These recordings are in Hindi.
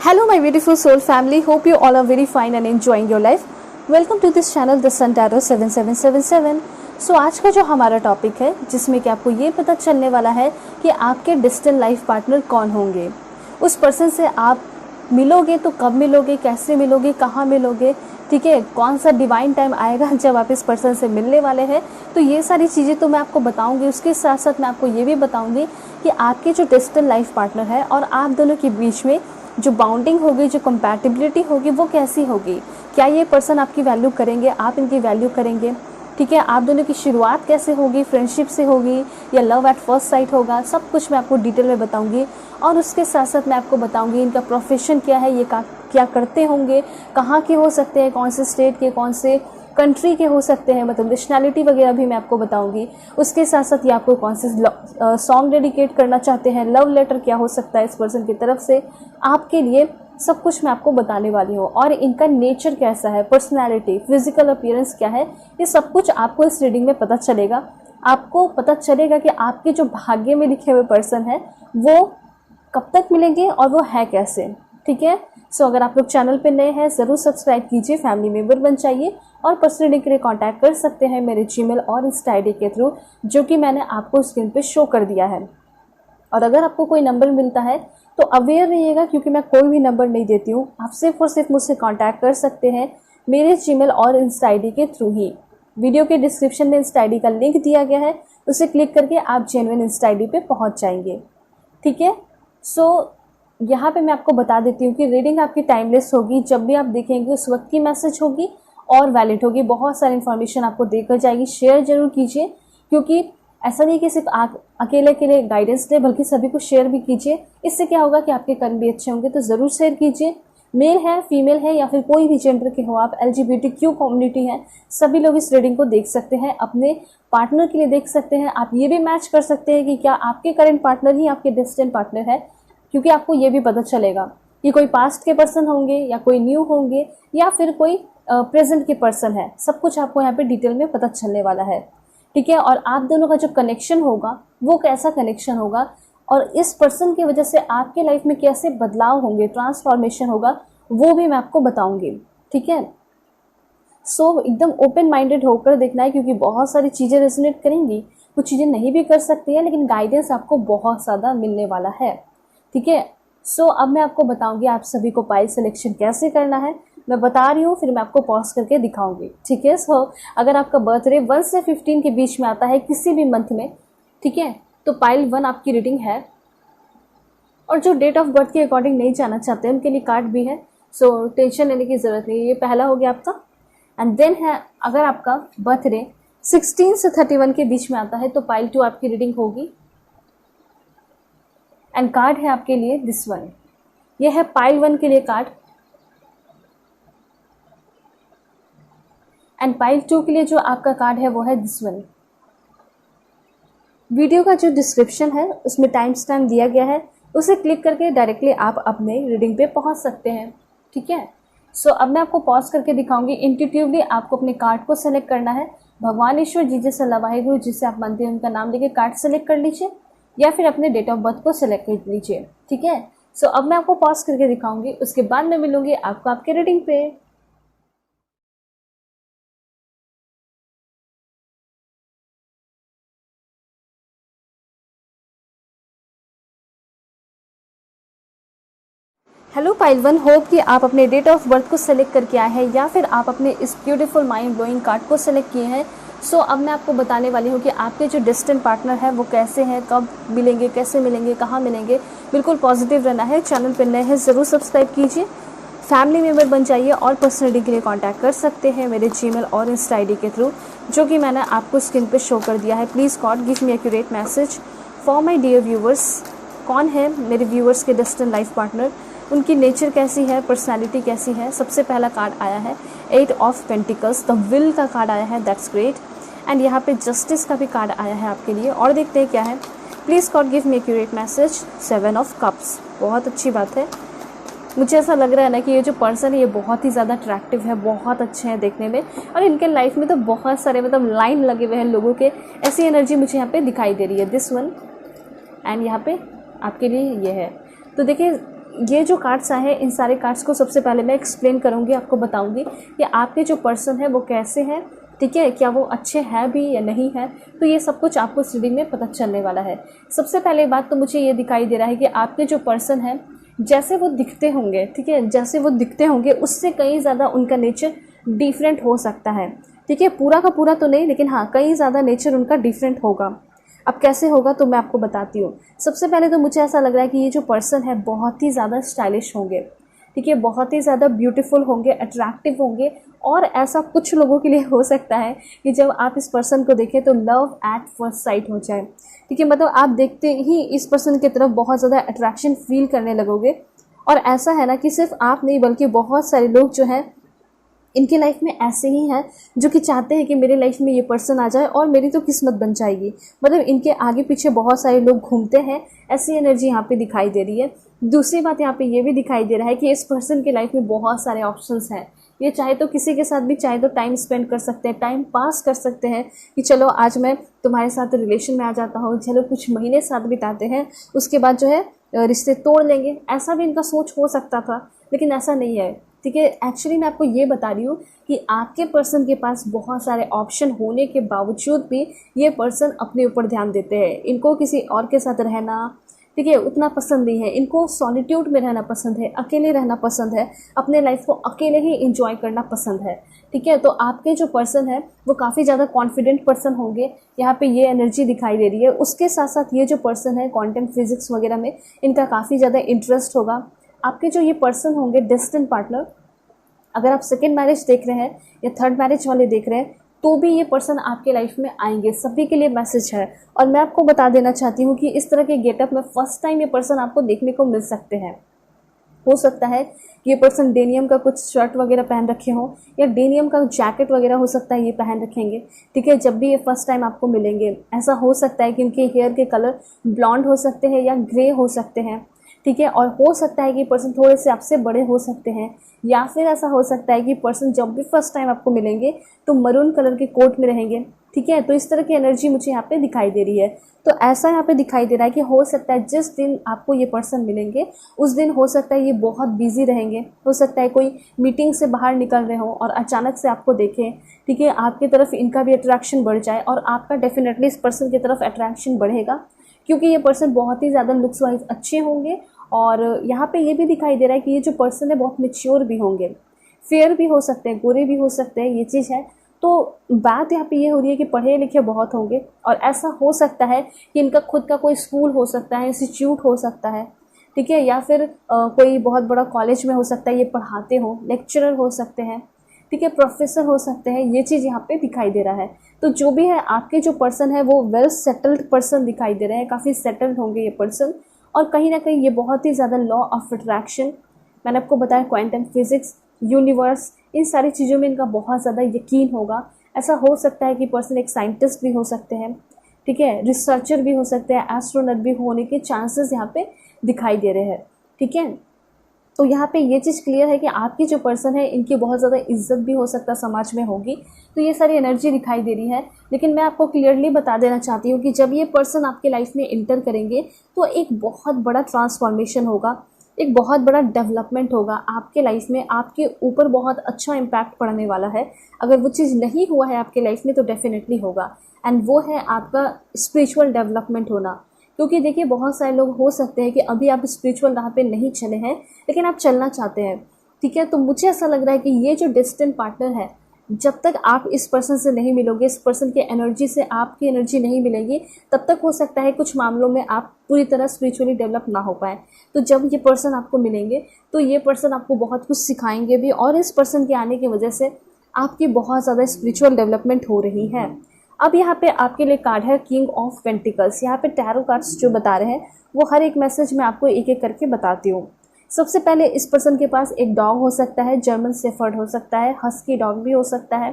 Hello my beautiful soul family, hope you all are very fine and enjoying your life. Welcome to this channel The Sun Tarot 7777. सो आज का जो हमारा टॉपिक है जिसमें कि आपको ये पता चलने वाला है कि आपके डिस्टेंट लाइफ पार्टनर कौन होंगे, उस पर्सन से आप मिलोगे तो कब मिलोगे, कैसे मिलोगे, कहाँ मिलोगे, ठीक है, कौन सा डिवाइन टाइम आएगा जब आप इस पर्सन से मिलने वाले हैं। तो ये सारी चीज़ें तो मैं आपको बताऊंगी। उसके साथ साथ मैं आपको ये भी बताऊंगी कि आपके जो डिस्टेंट लाइफ पार्टनर है और आप दोनों के बीच में जो बाउंडिंग होगी, जो कंपैटिबिलिटी होगी, वो कैसी होगी। क्या ये पर्सन आपकी वैल्यू करेंगे, आप इनकी वैल्यू करेंगे, ठीक है। आप दोनों की शुरुआत कैसे होगी, फ्रेंडशिप से होगी या लव एट फर्स्ट साइट होगा, सब कुछ मैं आपको डिटेल में बताऊंगी। और उसके साथ साथ मैं आपको बताऊंगी इनका प्रोफेशन क्या है, ये क्या करते होंगे, कहाँ के हो सकते हैं, कौन से स्टेट के, कौन से कंट्री के हो सकते हैं, मतलब नेशनैलिटी वगैरह भी मैं आपको बताऊंगी। उसके साथ साथ ये आपको कौन से सॉन्ग डेडिकेट करना चाहते हैं, लव लेटर क्या हो सकता है इस पर्सन की तरफ से आपके लिए, सब कुछ मैं आपको बताने वाली हूँ। और इनका नेचर कैसा है, पर्सनैलिटी, फिजिकल अपीयरेंस क्या है, ये सब कुछ आपको इस रीडिंग में पता चलेगा। आपको पता चलेगा कि आपके जो भाग्य में लिखे हुए पर्सन है वो कब तक मिलेंगे और वो है कैसे, ठीक है। सो अगर आप लोग चैनल पे नए हैं ज़रूर सब्सक्राइब कीजिए, फैमिली मेम्बर बन जाइए और पर्सनल रीडिंग के लिए कांटेक्ट कर सकते हैं मेरे जीमेल और इंस्टा आईडी के थ्रू, जो कि मैंने आपको स्क्रीन पे शो कर दिया है। और अगर आपको कोई नंबर मिलता है तो अवेयर रहिएगा, क्योंकि मैं कोई भी नंबर नहीं देती हूँ। आप सिर्फ और सिर्फ मुझसे कांटेक्ट कर सकते हैं मेरे जीमेल और इंस्टा आईडी के थ्रू ही। वीडियो के डिस्क्रिप्शन में इंस्टा आईडी का लिंक दिया गया है, उसे क्लिक करके आप जेन्युइन इंस्टा आईडी पे पहुँच जाएंगे, ठीक है। सो यहाँ पे मैं आपको बता देती हूँ कि रीडिंग आपकी टाइमलेस होगी। जब भी आप देखेंगे उस वक्त की मैसेज होगी और वैलिड होगी। बहुत सारी इन्फॉर्मेशन आपको देकर जाएगी। शेयर जरूर कीजिए, क्योंकि ऐसा नहीं कि सिर्फ आप अकेले के लिए गाइडेंस दे, बल्कि सभी को शेयर भी कीजिए। इससे क्या होगा कि आपके कर्म भी अच्छे होंगे, तो ज़रूर शेयर कीजिए। मेल है, फीमेल है या फिर कोई भी जेंडर के हो आप, LGBTQ कम्युनिटी है, सभी लोग इस रीडिंग को देख सकते हैं, अपने पार्टनर के लिए देख सकते हैं। आप ये भी मैच कर सकते हैं कि क्या आपके करेंट पार्टनर ही आपके डिस्टेंट पार्टनर है, क्योंकि आपको ये भी पता चलेगा कि कोई पास्ट के पर्सन होंगे या कोई न्यू होंगे या फिर कोई प्रेजेंट के पर्सन है। सब कुछ आपको यहाँ पे डिटेल में पता चलने वाला है, ठीक है। और आप दोनों का जो कनेक्शन होगा वो कैसा कनेक्शन होगा और इस पर्सन की वजह से आपके लाइफ में कैसे बदलाव होंगे, ट्रांसफॉर्मेशन होगा, वो भी मैं आपको बताऊंगी, ठीक है। सो एकदम ओपन माइंडेड होकर देखना है, क्योंकि बहुत सारी चीज़ें रेजोनेट करेंगी, कुछ चीज़ें नहीं भी कर सकती है, लेकिन गाइडेंस आपको बहुत ज़्यादा मिलने वाला है, ठीक है। सो अब मैं आपको बताऊंगी आप सभी को पाइल सिलेक्शन कैसे करना है। मैं बता रही हूँ, फिर मैं आपको पॉज करके दिखाऊंगी, ठीक है। सो अगर आपका बर्थडे 1 से 15 के बीच में आता है किसी भी मंथ में, ठीक है, तो पाइल 1 आपकी रीडिंग है। और जो डेट ऑफ बर्थ के अकॉर्डिंग नहीं जाना चाहते उनके लिए कार्ड भी है, सो टेंशन लेने की ज़रूरत नहीं है। ये पहला हो गया आपका। एंड देन है, अगर आपका बर्थडे 16 से 31 के बीच में आता है तो पाइल 2 आपकी रीडिंग होगी। एंड कार्ड है आपके लिए दिस वन, ये है पाइल 1 के लिए कार्ड। एंड पाइल 2 के लिए जो आपका कार्ड है वो है दिस वन। वीडियो का जो डिस्क्रिप्शन है उसमें टाइम स्टैम्प दिया गया है, उसे क्लिक करके डायरेक्टली आप अपने रीडिंग पे पहुंच सकते हैं, ठीक है। सो अब मैं आपको पॉज करके दिखाऊंगी। इंट्यूटिवली आपको अपने कार्ड को सेलेक्ट करना है। भगवान ईश्वर जी जैसे वाहिगुरु जिसे आप मानते हैं उनका नाम लेके कार्ड सेलेक्ट कर लीजिए, या फिर अपने डेट ऑफ बर्थ को सिलेक्ट कर लीजिए, ठीक है। सो अब मैं आपको पॉज करके दिखाऊंगी, उसके बाद मैं मिलूंगी आपको आपके रीडिंग पे। हेलो पाइल 1, होप कि आप अपने डेट ऑफ बर्थ को सेलेक्ट करके आए हैं या फिर आप अपने इस ब्यूटीफुल माइंड ब्लोइंग कार्ड को सेलेक्ट किए हैं। सो अब मैं आपको बताने वाली हूँ कि आपके जो डिस्टेंट पार्टनर है वो कैसे हैं, कब मिलेंगे, कैसे मिलेंगे, कहाँ मिलेंगे। बिल्कुल पॉजिटिव रहना है। चैनल पर नए हैं ज़रूर सब्सक्राइब कीजिए, फैमिली मेम्बर बन जाइए और पर्सनल रीडिंग के लिए कांटेक्ट कर सकते हैं मेरे जीमेल और इंस्टा आईडी के थ्रू, जो कि मैंने आपको स्क्रीन पे शो कर दिया है। Please God give me accurate message for my dear viewers. कौन है मेरे व्यूवर्स के डिस्टेंट लाइफ पार्टनर, उनकी नेचर कैसी है, पर्सनालिटी कैसी है। सबसे पहला कार्ड आया है 8 ऑफ पेंटिकल्स, द विल का कार्ड आया है, दैट्स ग्रेट। एंड यहाँ पे जस्टिस का भी कार्ड आया है आपके लिए। और देखते हैं क्या है। Please God give me accurate message 7 of cups, बहुत अच्छी बात है। मुझे ऐसा लग रहा है ना कि ये जो पर्सन है ये बहुत ही ज़्यादा अट्रैक्टिव है, बहुत अच्छे हैं देखने में, और इनके लाइफ में तो बहुत सारे मतलब लाइन लगे हुए हैं लोगों के। ऐसी एनर्जी मुझे यहाँ पे दिखाई दे रही है, दिस वन। एंड यहाँ पे आपके लिए ये है। तो देखिए ये जो कार्ड्स आए हैं, इन सारे कार्ड्स को सबसे पहले मैं एक्सप्लेन करूँगी, आपको बताऊँगी कि आपके जो पर्सन है वो कैसे हैं, ठीक है, क्या वो अच्छे हैं भी या नहीं है। तो ये सब कुछ आपको इस रीडिंग में पता चलने वाला है। सबसे पहले बात तो मुझे ये दिखाई दे रहा है कि आपके जो पर्सन है जैसे वो दिखते होंगे, ठीक है, जैसे वो दिखते होंगे उससे कहीं ज़्यादा उनका नेचर डिफरेंट हो सकता है, ठीक है, पूरा का पूरा तो नहीं, लेकिन हाँ कहीं ज़्यादा नेचर उनका डिफरेंट होगा। अब कैसे होगा तो मैं आपको बताती हूँ। सबसे पहले तो मुझे ऐसा लग रहा है कि ये जो पर्सन है बहुत ही ज़्यादा स्टाइलिश होंगे, ठीक है, बहुत ही ज़्यादा ब्यूटीफुल होंगे, अट्रैक्टिव होंगे। और ऐसा कुछ लोगों के लिए हो सकता है कि जब आप इस पर्सन को देखें तो लव एट फर्स्ट साइट हो जाए, ठीक है, मतलब आप देखते ही इस पर्सन की तरफ बहुत ज़्यादा अट्रैक्शन फील करने लगोगे। और ऐसा है ना कि सिर्फ आप नहीं बल्कि बहुत सारे लोग जो हैं इनकी लाइफ में ऐसे ही हैं जो कि चाहते हैं कि मेरे लाइफ में ये पर्सन आ जाए और मेरी तो किस्मत बन जाएगी। मतलब इनके आगे पीछे बहुत सारे लोग घूमते हैं, ऐसी एनर्जी यहाँ पे दिखाई दे रही है। दूसरी बात यहाँ पे ये भी दिखाई दे रहा है कि इस पर्सन की लाइफ में बहुत सारे ऑप्शंस हैं। ये चाहे तो किसी के साथ भी चाहे तो टाइम स्पेंड कर सकते हैं, टाइम पास कर सकते हैं कि चलो आज मैं तुम्हारे साथ रिलेशन में आ जाता हूँ, चलो कुछ महीने साथ बिताते हैं, उसके बाद जो है रिश्ते तोड़ लेंगे। ऐसा भी इनका सोच हो सकता था, लेकिन ऐसा नहीं है, ठीक है। एक्चुअली मैं आपको ये बता रही हूँ कि आपके पर्सन के पास बहुत सारे ऑप्शन होने के बावजूद भी ये पर्सन अपने ऊपर ध्यान देते हैं। इनको किसी और के साथ रहना, ठीक है, उतना पसंद नहीं है। इनको सॉलिट्यूड में रहना पसंद है, अकेले रहना पसंद है, अपने लाइफ को अकेले ही इंजॉय करना पसंद है, ठीक है। तो आपके जो पर्सन है वो काफ़ी ज़्यादा कॉन्फिडेंट पर्सन होंगे, यहाँ पे ये एनर्जी दिखाई दे रही है। उसके साथ साथ ये जो पर्सन है क्वांटम फिजिक्स वगैरह में इनका काफ़ी ज़्यादा इंटरेस्ट होगा। आपके जो ये पर्सन होंगे डेस्टिन्ड पार्टनर, अगर आप सेकेंड मैरिज देख रहे हैं या थर्ड मैरिज वाले देख रहे हैं तो भी ये पर्सन आपके लाइफ में आएंगे, सभी के लिए मैसेज है। और मैं आपको बता देना चाहती हूँ कि इस तरह के गेटअप में फर्स्ट टाइम ये पर्सन आपको देखने को मिल सकते हैं। हो सकता है कि ये पर्सन डेनियम का कुछ शर्ट वगैरह पहन रखे हो या डेनियम का जैकेट वगैरह हो सकता है ये पहन रखेंगे, ठीक है, जब भी ये फर्स्ट टाइम आपको मिलेंगे। ऐसा हो सकता है कि उनके हेयर के कलर ब्लॉन्ड हो सकते हैं या ग्रे हो सकते हैं, ठीक है। और हो सकता है कि पर्सन थोड़े से आपसे बड़े हो सकते हैं, या फिर ऐसा हो सकता है कि पर्सन जब भी फर्स्ट टाइम आपको मिलेंगे तो मरून कलर के कोट में रहेंगे, ठीक है। तो इस तरह की एनर्जी मुझे यहाँ पे दिखाई दे रही है। तो ऐसा यहाँ पे दिखाई दे रहा है कि हो सकता है जिस दिन आपको ये पर्सन मिलेंगे उस दिन हो सकता है ये बहुत बिजी रहेंगे, हो सकता है कोई मीटिंग से बाहर निकल रहे हो और अचानक से आपको देखें, ठीक है, आपकी तरफ इनका भी अट्रैक्शन बढ़ जाए और आपका डेफिनेटली इस पर्सन की तरफ अट्रैक्शन बढ़ेगा, क्योंकि ये पर्सन बहुत ही ज़्यादा लुक्स वाइज अच्छे होंगे। और यहाँ पे ये भी दिखाई दे रहा है कि ये जो पर्सन है बहुत मैच्योर भी होंगे, फेयर भी हो सकते हैं, गोरे भी हो सकते हैं, ये चीज़ है। तो बात यहाँ पे ये हो रही है कि पढ़े लिखे बहुत होंगे और ऐसा हो सकता है कि इनका खुद का कोई स्कूल हो सकता है, इंस्टीट्यूट हो सकता है, ठीक है, या फिर कोई बहुत बड़ा कॉलेज में हो सकता है ये पढ़ाते हो, लेक्चरर हो सकते हैं, ठीक है, प्रोफेसर हो सकते हैं। ये चीज़ यहाँ पे दिखाई दे रहा है। तो जो भी है आपके जो पर्सन है वो वेल सेटल्ड पर्सन दिखाई दे रहे हैं, काफ़ी सेटल्ड होंगे ये पर्सन। और कहीं ना कहीं ये बहुत ही ज़्यादा लॉ ऑफ अट्रैक्शन, मैंने आपको बताया क्वांटम फिजिक्स, यूनिवर्स, इन सारी चीज़ों में इनका बहुत ज़्यादा यकीन होगा। ऐसा हो सकता है कि पर्सन एक साइंटिस्ट भी हो सकते हैं, ठीक है, रिसर्चर भी हो सकते हैं, एस्ट्रोनॉट भी होने के चांसेस यहाँ पे दिखाई दे रहे हैं, ठीक है। तो यहाँ पे ये चीज़ क्लियर है कि आपकी जो पर्सन है इनकी बहुत ज़्यादा इज्जत भी हो सकता है समाज में होगी। तो ये सारी एनर्जी दिखाई दे रही है। लेकिन मैं आपको क्लियरली बता देना चाहती हूँ कि जब ये पर्सन आपके लाइफ में इंटर करेंगे तो एक बहुत बड़ा ट्रांसफॉर्मेशन होगा, एक बहुत बड़ा डेवलपमेंट होगा आपके लाइफ में, आपके ऊपर बहुत अच्छा इम्पैक्ट पड़ने वाला है। अगर वो चीज़ नहीं हुआ है आपके लाइफ में तो डेफिनेटली होगा, एंड वो है आपका स्पिरिचुअल डेवलपमेंट होना। क्योंकि देखिए बहुत सारे लोग हो सकते हैं कि अभी आप स्पिरिचुअल राह पे नहीं चले हैं लेकिन आप चलना चाहते हैं, ठीक है। तो मुझे ऐसा लग रहा है कि ये जो डिस्टेंट पार्टनर है, जब तक आप इस पर्सन से नहीं मिलोगे, इस पर्सन के एनर्जी से आपकी एनर्जी नहीं मिलेगी, तब तक हो सकता है कुछ मामलों में आप पूरी तरह स्पिरिचुअली डेवलप ना हो पाए। तो जब ये पर्सन आपको मिलेंगे तो ये पर्सन आपको बहुत कुछ सिखाएंगे भी, और इस पर्सन के आने की वजह से आपकी बहुत ज़्यादा स्पिरिचुअल डेवलपमेंट हो रही है। अब यहाँ पे आपके लिए कार्ड है किंग ऑफ पेंटिकल्स। यहाँ पे टैरो कार्ड्स जो बता रहे हैं वो हर एक मैसेज मैं आपको एक एक करके बताती हूँ। सबसे पहले इस पर्सन के पास एक डॉग हो सकता है, जर्मन शेफर्ड हो सकता है, हस्की डॉग भी हो सकता है,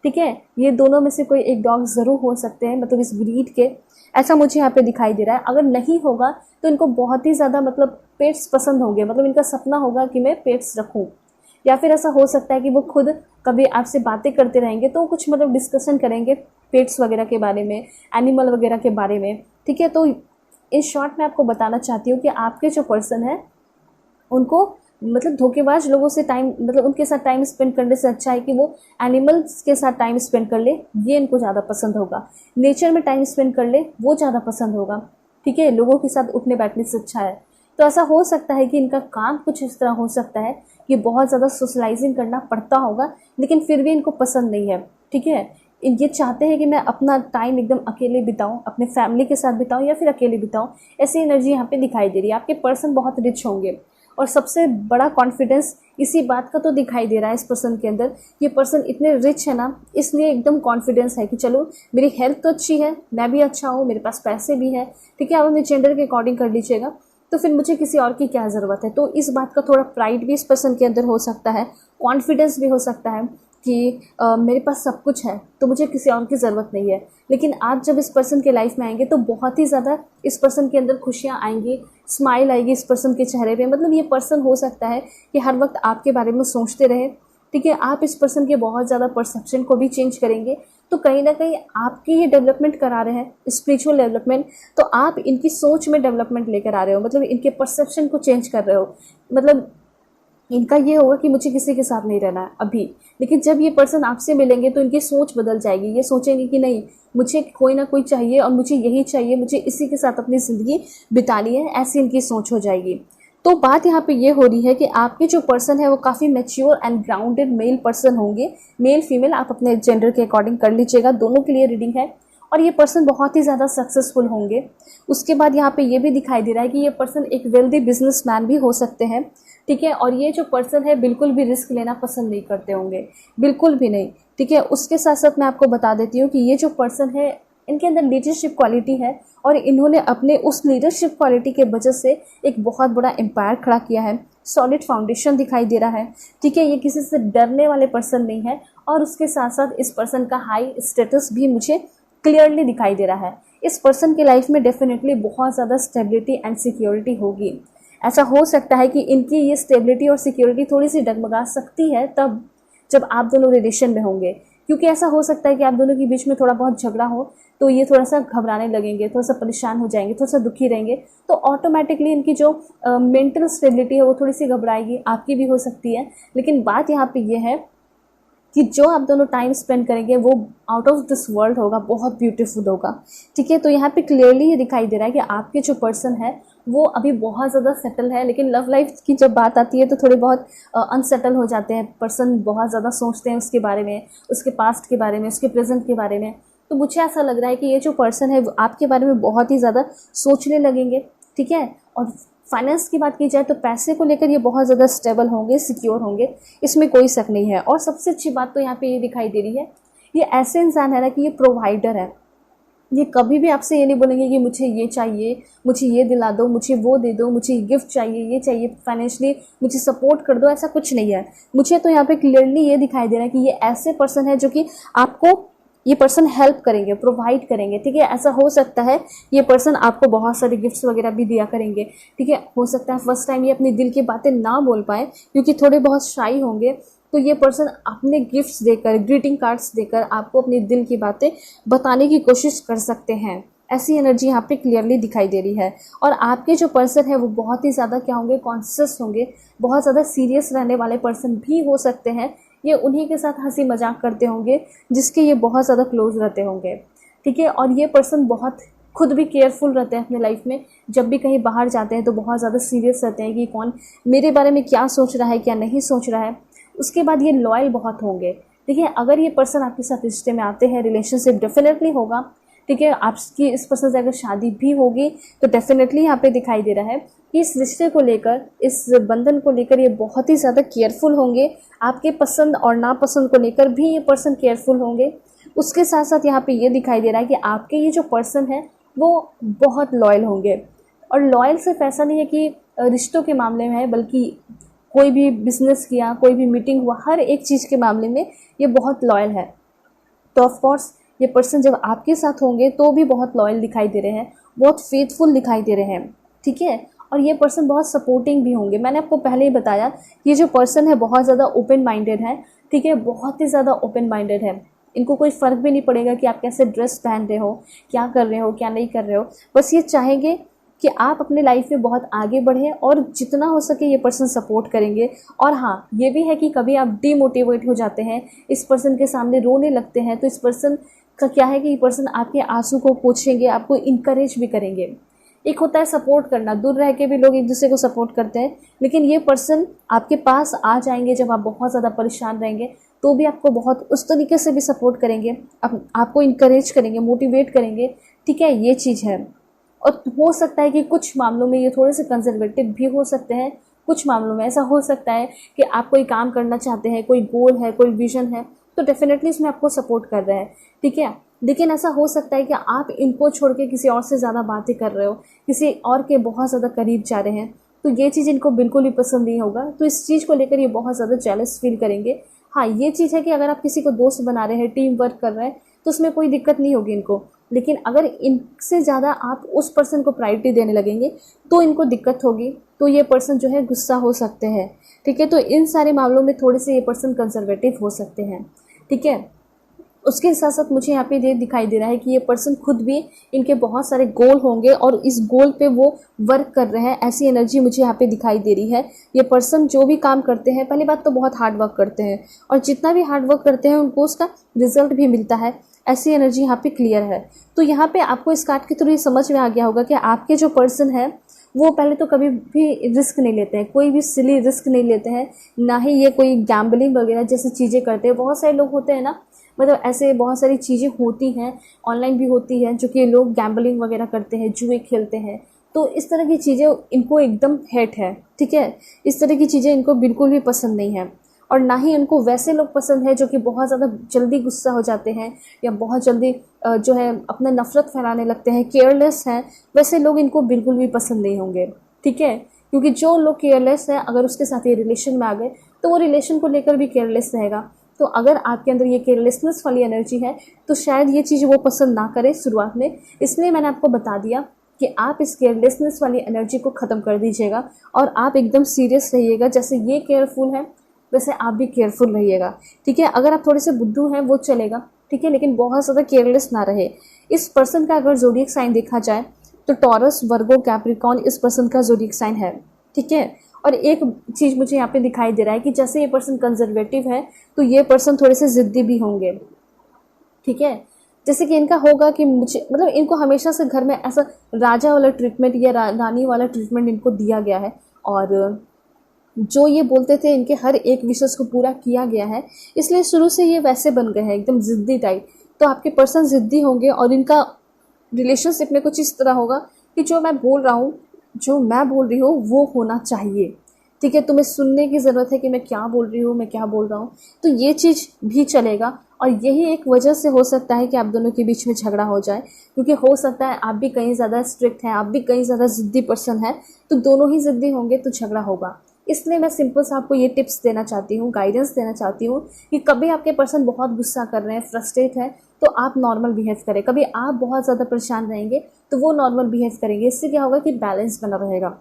ठीक है। ये दोनों में से कोई एक डॉग ज़रूर हो सकते हैं, मतलब इस ब्रीड के, ऐसा मुझे यहाँ पे दिखाई दे रहा है। अगर नहीं होगा तो इनको बहुत ही ज़्यादा मतलब पेट्स पसंद होंगे, मतलब इनका सपना होगा कि मैं पेट्स रखूँ। या फिर ऐसा हो सकता है कि वो खुद कभी आपसे बातें करते रहेंगे तो कुछ मतलब डिस्कशन करेंगे पेट्स वगैरह के बारे में, एनिमल वगैरह के बारे में, ठीक है। तो इन शॉर्ट मैं आपको बताना चाहती हूँ कि आपके जो पर्सन है उनको मतलब धोखेबाज लोगों से टाइम मतलब उनके साथ टाइम स्पेंड करने से अच्छा है कि वो एनिमल्स के साथ टाइम स्पेंड कर ले, ये इनको ज़्यादा पसंद होगा। नेचर में टाइम स्पेंड कर ले, वो ज़्यादा पसंद होगा। ठीक है, लोगों के साथ उठने बैठने से अच्छा है। तो ऐसा हो सकता है कि इनका काम कुछ इस तरह हो सकता है कि बहुत ज़्यादा सोशलाइजिंग करना पड़ता होगा, लेकिन फिर भी इनको पसंद नहीं है। ठीक है, ये चाहते हैं कि मैं अपना टाइम एकदम अकेले बिताऊं, अपने फैमिली के साथ बिताऊं या फिर अकेले बिताऊं। ऐसी एनर्जी यहाँ पे दिखाई दे रही है। आपके पर्सन बहुत रिच होंगे और सबसे बड़ा कॉन्फिडेंस इसी बात का तो दिखाई दे रहा है इस पर्सन के अंदर। ये पर्सन इतने रिच है ना, इसलिए एकदम कॉन्फिडेंस है कि चलो मेरी हेल्थ तो अच्छी है, मैं भी अच्छा हूँ, मेरे पास पैसे भी हैं। ठीक है, आप अपने जेंडर के अकॉर्डिंग कर लीजिएगा, तो फिर मुझे किसी और की क्या ज़रूरत है। तो इस बात का थोड़ा प्राइड भी इस पर्सन के अंदर हो सकता है, कॉन्फिडेंस भी हो सकता है कि मेरे पास सब कुछ है तो मुझे किसी और की ज़रूरत नहीं है। लेकिन आप जब इस पर्सन के लाइफ में आएंगे तो बहुत ही ज़्यादा इस पर्सन के अंदर खुशियाँ आएंगी, स्माइल आएगी इस पर्सन के चेहरे पे। मतलब ये पर्सन हो सकता है कि हर वक्त आपके बारे में सोचते रहे। ठीक है, आप इस पर्सन के बहुत ज़्यादा परसेप्शन को भी चेंज करेंगे, तो कहीं ना कहीं आपकी ये डेवलपमेंट करा रहे हैं, स्पिरिचुअल डेवलपमेंट। तो आप इनकी सोच में डेवलपमेंट लेकर आ रहे हो, मतलब इनके परसेप्शन को चेंज कर रहे हो। मतलब इनका ये होगा कि मुझे किसी के साथ नहीं रहना है अभी, लेकिन जब ये पर्सन आपसे मिलेंगे तो इनकी सोच बदल जाएगी। ये सोचेंगे कि नहीं, मुझे कोई ना कोई चाहिए और मुझे यही चाहिए, मुझे इसी के साथ अपनी ज़िंदगी बितानी है, ऐसी इनकी सोच हो जाएगी। तो बात यहाँ पे ये हो रही है कि आपके जो पर्सन है वो काफ़ी mature and grounded male person होंगे। मेल फीमेल आप अपने जेंडर के अकॉर्डिंग कर लीजिएगा, दोनों के लिए रीडिंग है। और ये पर्सन बहुत ही ज़्यादा सक्सेसफुल होंगे। उसके बाद यहाँ पे ये भी दिखाई दे रहा है कि ये पर्सन एक वेल्दी बिजनेसमैन भी हो सकते हैं। ठीक है, और ये जो पर्सन है बिल्कुल भी रिस्क लेना पसंद नहीं करते होंगे, बिल्कुल भी नहीं। ठीक है, उसके साथ साथ मैं आपको बता देती हूँ कि ये जो पर्सन है इनके अंदर लीडरशिप क्वालिटी है और इन्होंने अपने उस लीडरशिप क्वालिटी के वजह से एक बहुत बड़ा एम्पायर खड़ा किया है। सॉलिड फाउंडेशन दिखाई दे रहा है। ठीक है, ये किसी से डरने वाले पर्सन नहीं है और उसके साथ साथ इस पर्सन का हाई स्टेटस भी मुझे क्लियरली दिखाई दे रहा है। इस पर्सन की लाइफ में डेफिनेटली बहुत ज़्यादा स्टेबिलिटी एंड सिक्योरिटी होगी। ऐसा हो सकता है कि इनकी ये स्टेबिलिटी और सिक्योरिटी थोड़ी सी डगमगा सकती है तब जब आप दोनों रिलेशन में होंगे, क्योंकि ऐसा हो सकता है कि आप दोनों के बीच में थोड़ा बहुत झगड़ा हो तो ये थोड़ा सा घबराने लगेंगे, थोड़ा सा परेशान हो जाएंगे, थोड़ा सा दुखी रहेंगे। तो ऑटोमेटिकली इनकी जो मेंटल स्टेबिलिटी है वो थोड़ी सी घबराएगी, आपकी भी हो सकती है। लेकिन बात यहाँ पे ये है कि जो आप दोनों टाइम स्पेंड करेंगे वो आउट ऑफ दिस वर्ल्ड होगा, बहुत ब्यूटीफुल होगा। ठीक है, तो यहाँ पे क्लियरली ये दिखाई दे रहा है कि आपके जो पर्सन है वो अभी बहुत ज़्यादा सेटल है, लेकिन लव लाइफ की जब बात आती है तो थोड़े बहुत अनसेटल हो जाते हैं। पर्सन बहुत ज़्यादा सोचते हैं उसके बारे में, उसके पास्ट के बारे में, उसके प्रेजेंट के बारे में। तो मुझे ऐसा लग रहा है कि ये जो पर्सन है वो आपके बारे में बहुत ही ज़्यादा सोचने लगेंगे। ठीक है, और फाइनेंस की बात की जाए तो पैसे को लेकर ये बहुत ज़्यादा स्टेबल होंगे, सिक्योर होंगे, इसमें कोई शक नहीं है। और सबसे अच्छी बात तो यहाँ पे ये दिखाई दे रही है, ये ऐसे इंसान है ना कि ये प्रोवाइडर है। ये कभी भी आपसे ये नहीं बोलेंगे कि मुझे ये चाहिए, मुझे ये दिला दो, मुझे वो दे दो, मुझे गिफ्ट चाहिए, ये चाहिए, फाइनेंशियली मुझे सपोर्ट कर दो, ऐसा कुछ नहीं है। मुझे तो यहाँ पे क्लियरली ये दिखाई दे रहा है कि ये ऐसे पर्सन है जो कि आपको ये पर्सन हेल्प करेंगे, प्रोवाइड करेंगे। ठीक है, ऐसा हो सकता है ये पर्सन आपको बहुत सारे गिफ्ट्स वगैरह भी दिया करेंगे। ठीक है, हो सकता है फर्स्ट टाइम ये अपनी दिल की बातें ना बोल पाए क्योंकि थोड़े बहुत शाई होंगे, तो ये पर्सन अपने गिफ्ट्स देकर, ग्रीटिंग कार्ड्स देकर आपको अपने दिल की बातें बताने की कोशिश कर सकते हैं। ऐसी एनर्जी यहाँ पे क्लियरली दिखाई दे रही है। और आपके जो पर्सन है वो बहुत ही ज़्यादा क्या होंगे, कॉन्शियस होंगे, बहुत ज़्यादा सीरियस रहने वाले पर्सन भी हो सकते हैं। ये उन्हीं के साथ हंसी मजाक करते होंगे जिसके ये बहुत ज़्यादा क्लोज रहते होंगे। ठीक है, और ये पर्सन बहुत खुद भी केयरफुल रहते हैं अपने लाइफ में। जब भी कहीं बाहर जाते हैं तो बहुत ज़्यादा सीरियस रहते हैं कि कौन मेरे बारे में क्या सोच रहा है, क्या नहीं सोच रहा है। उसके बाद ये लॉयल बहुत होंगे। देखिए, अगर ये पर्सन आपके साथ रिश्ते में आते हैं, रिलेशनशिप डेफिनेटली होगा। ठीक है, आपकी इस पर्सन से अगर शादी भी होगी तो डेफिनेटली यहाँ पे दिखाई दे रहा है कि इस रिश्ते को लेकर, इस बंधन को लेकर ये बहुत ही ज़्यादा केयरफुल होंगे। आपके पसंद और नापसंद को लेकर भी ये पर्सन केयरफुल होंगे। उसके साथ साथ यहाँ पे ये दिखाई दे रहा है कि आपके ये जो पर्सन है वो बहुत लॉयल होंगे। और लॉयल सिर्फ ऐसा नहीं है कि रिश्तों के मामले में है, बल्कि कोई भी बिजनेस किया, कोई भी मीटिंग हुआ, हर एक चीज़ के मामले में ये बहुत लॉयल है। तो ऑफकोर्स ये पर्सन जब आपके साथ होंगे तो भी बहुत लॉयल दिखाई दे रहे हैं, बहुत फेथफुल दिखाई दे रहे हैं। ठीक है, और ये पर्सन बहुत सपोर्टिंग भी होंगे। मैंने आपको पहले ही बताया कि ये जो पर्सन है बहुत ज़्यादा ओपन माइंडेड है। ठीक है, बहुत ही ज़्यादा ओपन माइंडेड है। इनको कोई फ़र्क भी नहीं पड़ेगा कि आप कैसे ड्रेस पहन रहे हो, क्या कर रहे हो, क्या नहीं कर रहे हो। बस ये चाहेंगे कि आप अपने लाइफ में बहुत आगे बढ़ें और जितना हो सके ये पर्सन सपोर्ट करेंगे। और हाँ, ये भी है कि कभी आप डीमोटिवेट हो जाते हैं, इस पर्सन के सामने रोने लगते हैं, तो इस पर्सन का क्या है कि ये पर्सन आपके आंसू को पोंछेंगे, आपको इनकरेज भी करेंगे। एक होता है सपोर्ट करना, दूर रह के भी लोग एक दूसरे को सपोर्ट करते हैं, लेकिन ये पर्सन आपके पास आ जाएंगे जब आप बहुत ज़्यादा परेशान रहेंगे, तो भी आपको बहुत उस तरीके से भी सपोर्ट करेंगे, आपको इनकरेज करेंगे, मोटिवेट करेंगे। ठीक है, ये चीज़ है। और हो सकता है कि कुछ मामलों में ये थोड़े से कंजर्वेटिव भी हो सकते हैं। कुछ मामलों में ऐसा हो सकता है कि आप कोई काम करना चाहते हैं, कोई गोल है, कोई विजन है, तो डेफिनेटली इसमें आपको सपोर्ट कर रहे हैं। ठीक है, लेकिन ऐसा हो सकता है कि आप इनको छोड़ के किसी और से ज़्यादा बातें कर रहे हो, किसी और के बहुत ज़्यादा करीब जा रहे हैं, तो ये चीज़ इनको बिल्कुल भी पसंद नहीं होगा। तो इस चीज़ को लेकर ये बहुत ज़्यादा जेलस फील करेंगे। हाँ, ये चीज़ है कि अगर आप किसी को दोस्त बना रहे हैं, टीम वर्क कर रहे हैं, तो उसमें कोई दिक्कत नहीं होगी इनको। लेकिन अगर इनसे ज़्यादा आप उस पर्सन को प्रायोरिटी देने लगेंगे तो इनको दिक्कत होगी, तो ये पर्सन जो है गुस्सा हो सकते हैं। ठीक है, तो इन सारे मामलों में थोड़े से ये पर्सन कंजर्वेटिव हो सकते हैं। ठीक है, उसके साथ साथ मुझे यहाँ पे ये दिखाई दे रहा है कि ये पर्सन खुद भी, इनके बहुत सारे गोल होंगे और इस गोल पे वो वर्क कर रहे हैं, ऐसी एनर्जी मुझे यहाँ पे दिखाई दे रही है। ये पर्सन जो भी काम करते हैं, पहली बात तो बहुत हार्ड वर्क करते हैं, और जितना भी हार्ड वर्क करते हैं उनको उसका रिजल्ट भी मिलता है, ऐसी एनर्जी यहाँ पे क्लियर है। तो यहाँ पे आपको इस कार्ड के थ्रू ये समझ में आ गया होगा कि आपके जो पर्सन है वो पहले तो कभी भी रिस्क नहीं लेते हैं, कोई भी सिली रिस्क नहीं लेते हैं, ना ही ये कोई गैम्बलिंग वगैरह जैसी चीज़ें करते हैं। बहुत सारे लोग होते हैं ना, मतलब ऐसे बहुत सारी चीज़ें होती हैं, ऑनलाइन भी होती है, जो कि लोग गैम्बलिंग वगैरह करते हैं, जुए खेलते हैं, तो इस तरह की चीज़ें इनको एकदम हेट है। ठीक है, इस तरह की चीज़ें इनको बिल्कुल भी पसंद नहीं है। और ना ही उनको वैसे लोग पसंद है जो कि बहुत ज़्यादा जल्दी गुस्सा हो जाते हैं या बहुत जल्दी जो है अपना नफ़रत फैलाने लगते हैं, केयरलेस हैं, वैसे लोग इनको बिल्कुल भी पसंद नहीं होंगे। ठीक है, क्योंकि जो लोग केयरलेस हैं, अगर उसके साथ ये रिलेशन में आ गए तो वो रिलेशन को लेकर भी केयरलेस रहेगा। तो अगर आपके अंदर ये केयरलेसनेस वाली एनर्जी है तो शायद ये चीज़ वो पसंद ना करे शुरुआत में। इसलिए मैंने आपको बता दिया कि आप इस केयरलेसनेस वाली एनर्जी को ख़त्म कर दीजिएगा और आप एकदम सीरियस रहिएगा। जैसे ये केयरफुल है वैसे आप भी केयरफुल रहिएगा। ठीक है, अगर आप थोड़े से बुद्धू हैं वो चलेगा, ठीक है, लेकिन बहुत ज़्यादा केयरलेस ना रहे। इस पर्सन का अगर ज़ोडिएक साइन देखा जाए तो टॉरस, वर्गो, कैप्रिकॉर्न इस पर्सन का ज़ोडिएक साइन है। ठीक है, और एक चीज़ मुझे यहाँ पे दिखाई दे रहा है कि जैसे ये पर्सन कंजर्वेटिव है तो ये पर्सन थोड़े से ज़िद्दी भी होंगे। ठीक है, जैसे कि इनका होगा कि मुझे, मतलब इनको हमेशा से घर में ऐसा राजा वाला ट्रीटमेंट या रानी वाला ट्रीटमेंट इनको दिया गया है, और जो ये बोलते थे इनके हर एक विशेष को पूरा किया गया है, इसलिए शुरू से ये वैसे बन गए हैं, एकदम ज़िद्दी टाइप। तो आपके पर्सन ज़िद्दी होंगे और इनका रिलेशनशिप में कुछ इस तरह होगा कि जो मैं बोल रहा हूँ, जो मैं बोल रही हूँ वो होना चाहिए। ठीक है, तुम्हें सुनने की ज़रूरत है कि मैं क्या बोल रही हूँ, मैं क्या बोल रहा हूँ, तो ये चीज़ भी चलेगा। और यही एक वजह से हो सकता है कि आप दोनों के बीच में झगड़ा हो जाए, क्योंकि हो सकता है आप भी कहीं ज़्यादा स्ट्रिक्ट हैं, आप भी कहीं ज़्यादा ज़िद्दी पर्सन है, तो दोनों ही ज़िद्दी होंगे तो झगड़ा होगा। इसलिए मैं सिंपल सा आपको ये टिप्स देना चाहती हूँ, गाइडेंस देना चाहती हूँ कि कभी आपके पर्सन बहुत गुस्सा कर रहे हैं, फ्रस्ट्रेट है, तो आप नॉर्मल बिहेव करें। कभी आप बहुत ज़्यादा परेशान रहेंगे तो वो नॉर्मल बिहेव करेंगे। इससे क्या होगा कि बैलेंस बना रहेगा।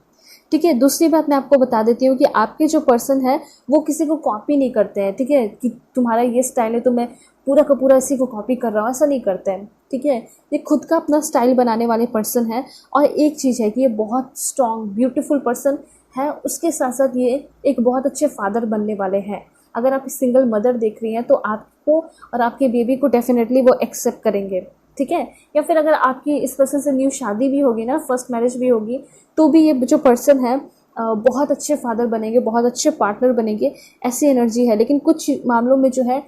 ठीक है, दूसरी बात मैं आपको बता देती हूँ कि आपके जो पर्सन है वो किसी को कॉपी नहीं करते हैं। ठीक है, कि तुम्हारा ये स्टाइल है तो मैं पूरा का पूरा इसी को कॉपी कर रहा हूँ, ऐसा नहीं करते हैं। ठीक है, ये खुद का अपना स्टाइल बनाने वाले पर्सन है। और एक चीज़ है कि ये बहुत स्ट्रॉन्ग, ब्यूटीफुल पर्सन है, उसके साथ साथ ये एक बहुत अच्छे फादर बनने वाले हैं। अगर आप सिंगल मदर देख रही हैं तो आपको और आपके बेबी को डेफिनेटली वो एक्सेप्ट करेंगे। ठीक है, या फिर अगर आपकी इस पर्सन से न्यू शादी भी होगी ना, फर्स्ट मैरिज भी होगी, तो भी ये जो पर्सन है बहुत अच्छे फादर बनेंगे, बहुत अच्छे पार्टनर बनेंगे, ऐसी एनर्जी है। लेकिन कुछ मामलों में जो है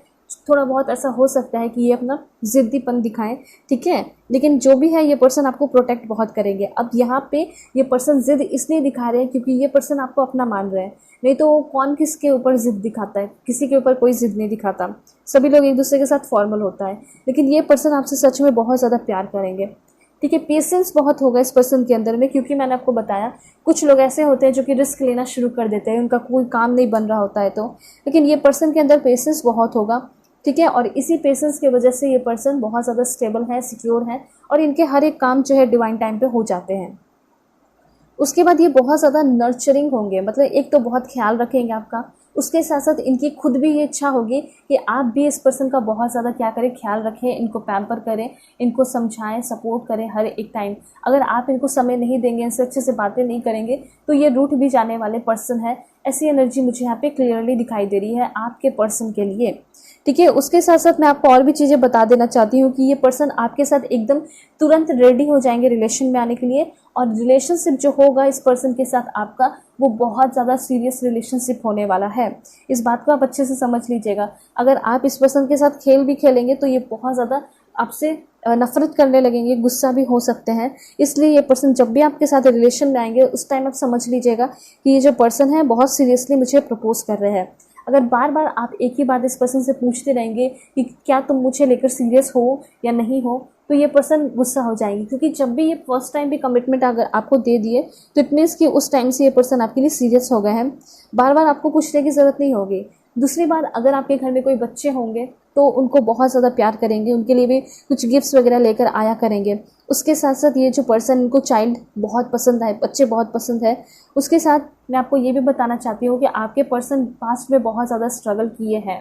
थोड़ा बहुत ऐसा हो सकता है कि ये अपना ज़िद्दीपन दिखाएं। ठीक है, लेकिन जो भी है ये पर्सन आपको प्रोटेक्ट बहुत करेंगे। अब यहाँ पे ये पर्सन ज़िद इसलिए दिखा रहे हैं क्योंकि ये पर्सन आपको अपना मान रहे हैं, नहीं तो कौन किसके ऊपर ज़िद दिखाता है, किसी के ऊपर कोई ज़िद नहीं दिखाता, सभी लोग एक दूसरे के साथ फॉर्मल होता है। लेकिन ये पर्सन आपसे सच में बहुत ज़्यादा प्यार करेंगे। ठीक है, पेशेंस बहुत होगा इस पर्सन के अंदर में, क्योंकि मैंने आपको बताया कुछ लोग ऐसे होते हैं जो कि रिस्क लेना शुरू कर देते हैं, उनका कोई काम नहीं बन रहा होता है तो, लेकिन ये पर्सन के अंदर पेशेंस बहुत होगा। ठीक है, और इसी पेशेंस की वजह से ये पर्सन बहुत ज़्यादा स्टेबल है, सिक्योर है, और इनके हर एक काम जो है डिवाइन टाइम पे हो जाते हैं। उसके बाद ये बहुत ज़्यादा नर्चरिंग होंगे, मतलब एक तो बहुत ख्याल रखेंगे आपका, उसके साथ साथ इनकी खुद भी ये इच्छा होगी कि आप भी इस पर्सन का बहुत ज़्यादा क्या करें, ख्याल रखें, इनको पैम्पर करें, इनको समझाएं, सपोर्ट करें हर एक टाइम। अगर आप इनको समय नहीं देंगे, इनसे अच्छे से बातें नहीं करेंगे तो ये रूठ भी जाने वाले पर्सन है। ऐसी एनर्जी मुझे यहाँ पे क्लियरली दिखाई दे रही है आपके पर्सन के लिए। ठीक है, उसके साथ साथ मैं आपको और भी चीज़ें बता देना चाहती हूँ कि ये पर्सन आपके साथ एकदम तुरंत रेडी हो जाएंगे रिलेशन में आने के लिए, और रिलेशनशिप जो होगा इस पर्सन के साथ आपका, वो बहुत ज़्यादा सीरियस रिलेशनशिप होने वाला है। इस बात को आप अच्छे से समझ लीजिएगा। अगर आप इस पर्सन के साथ खेल भी खेलेंगे तो ये बहुत ज़्यादा आपसे नफरत करने लगेंगे, गुस्सा भी हो सकते हैं। इसलिए ये पर्सन जब भी आपके साथ रिलेशन में आएंगे उस टाइम आप समझ लीजिएगा कि ये जो पर्सन है बहुत सीरियसली मुझे प्रपोज कर रहे हैं। अगर बार बार आप एक ही बात इस पर्सन से पूछते रहेंगे कि क्या तुम मुझे लेकर सीरियस हो या नहीं हो, तो ये पर्सन गुस्सा हो जाएंगे, क्योंकि जब भी ये फर्स्ट टाइम भी कमिटमेंट अगर आपको दे दिए तो इट मीन्स कि उस टाइम से ये पर्सन आपके लिए सीरियस हो गए हैं। बार बार आपको पूछने की ज़रूरत नहीं होगी। दूसरी बात, अगर आपके घर में कोई बच्चे होंगे तो उनको बहुत ज़्यादा प्यार करेंगे, उनके लिए भी कुछ गिफ्ट्स वगैरह लेकर आया करेंगे। उसके साथ साथ ये जो पर्सन, इनको चाइल्ड बहुत पसंद है, बच्चे बहुत पसंद है। उसके साथ मैं आपको ये भी बताना चाहती हूँ कि आपके पर्सन पास्ट में बहुत ज़्यादा स्ट्रगल किए हैं।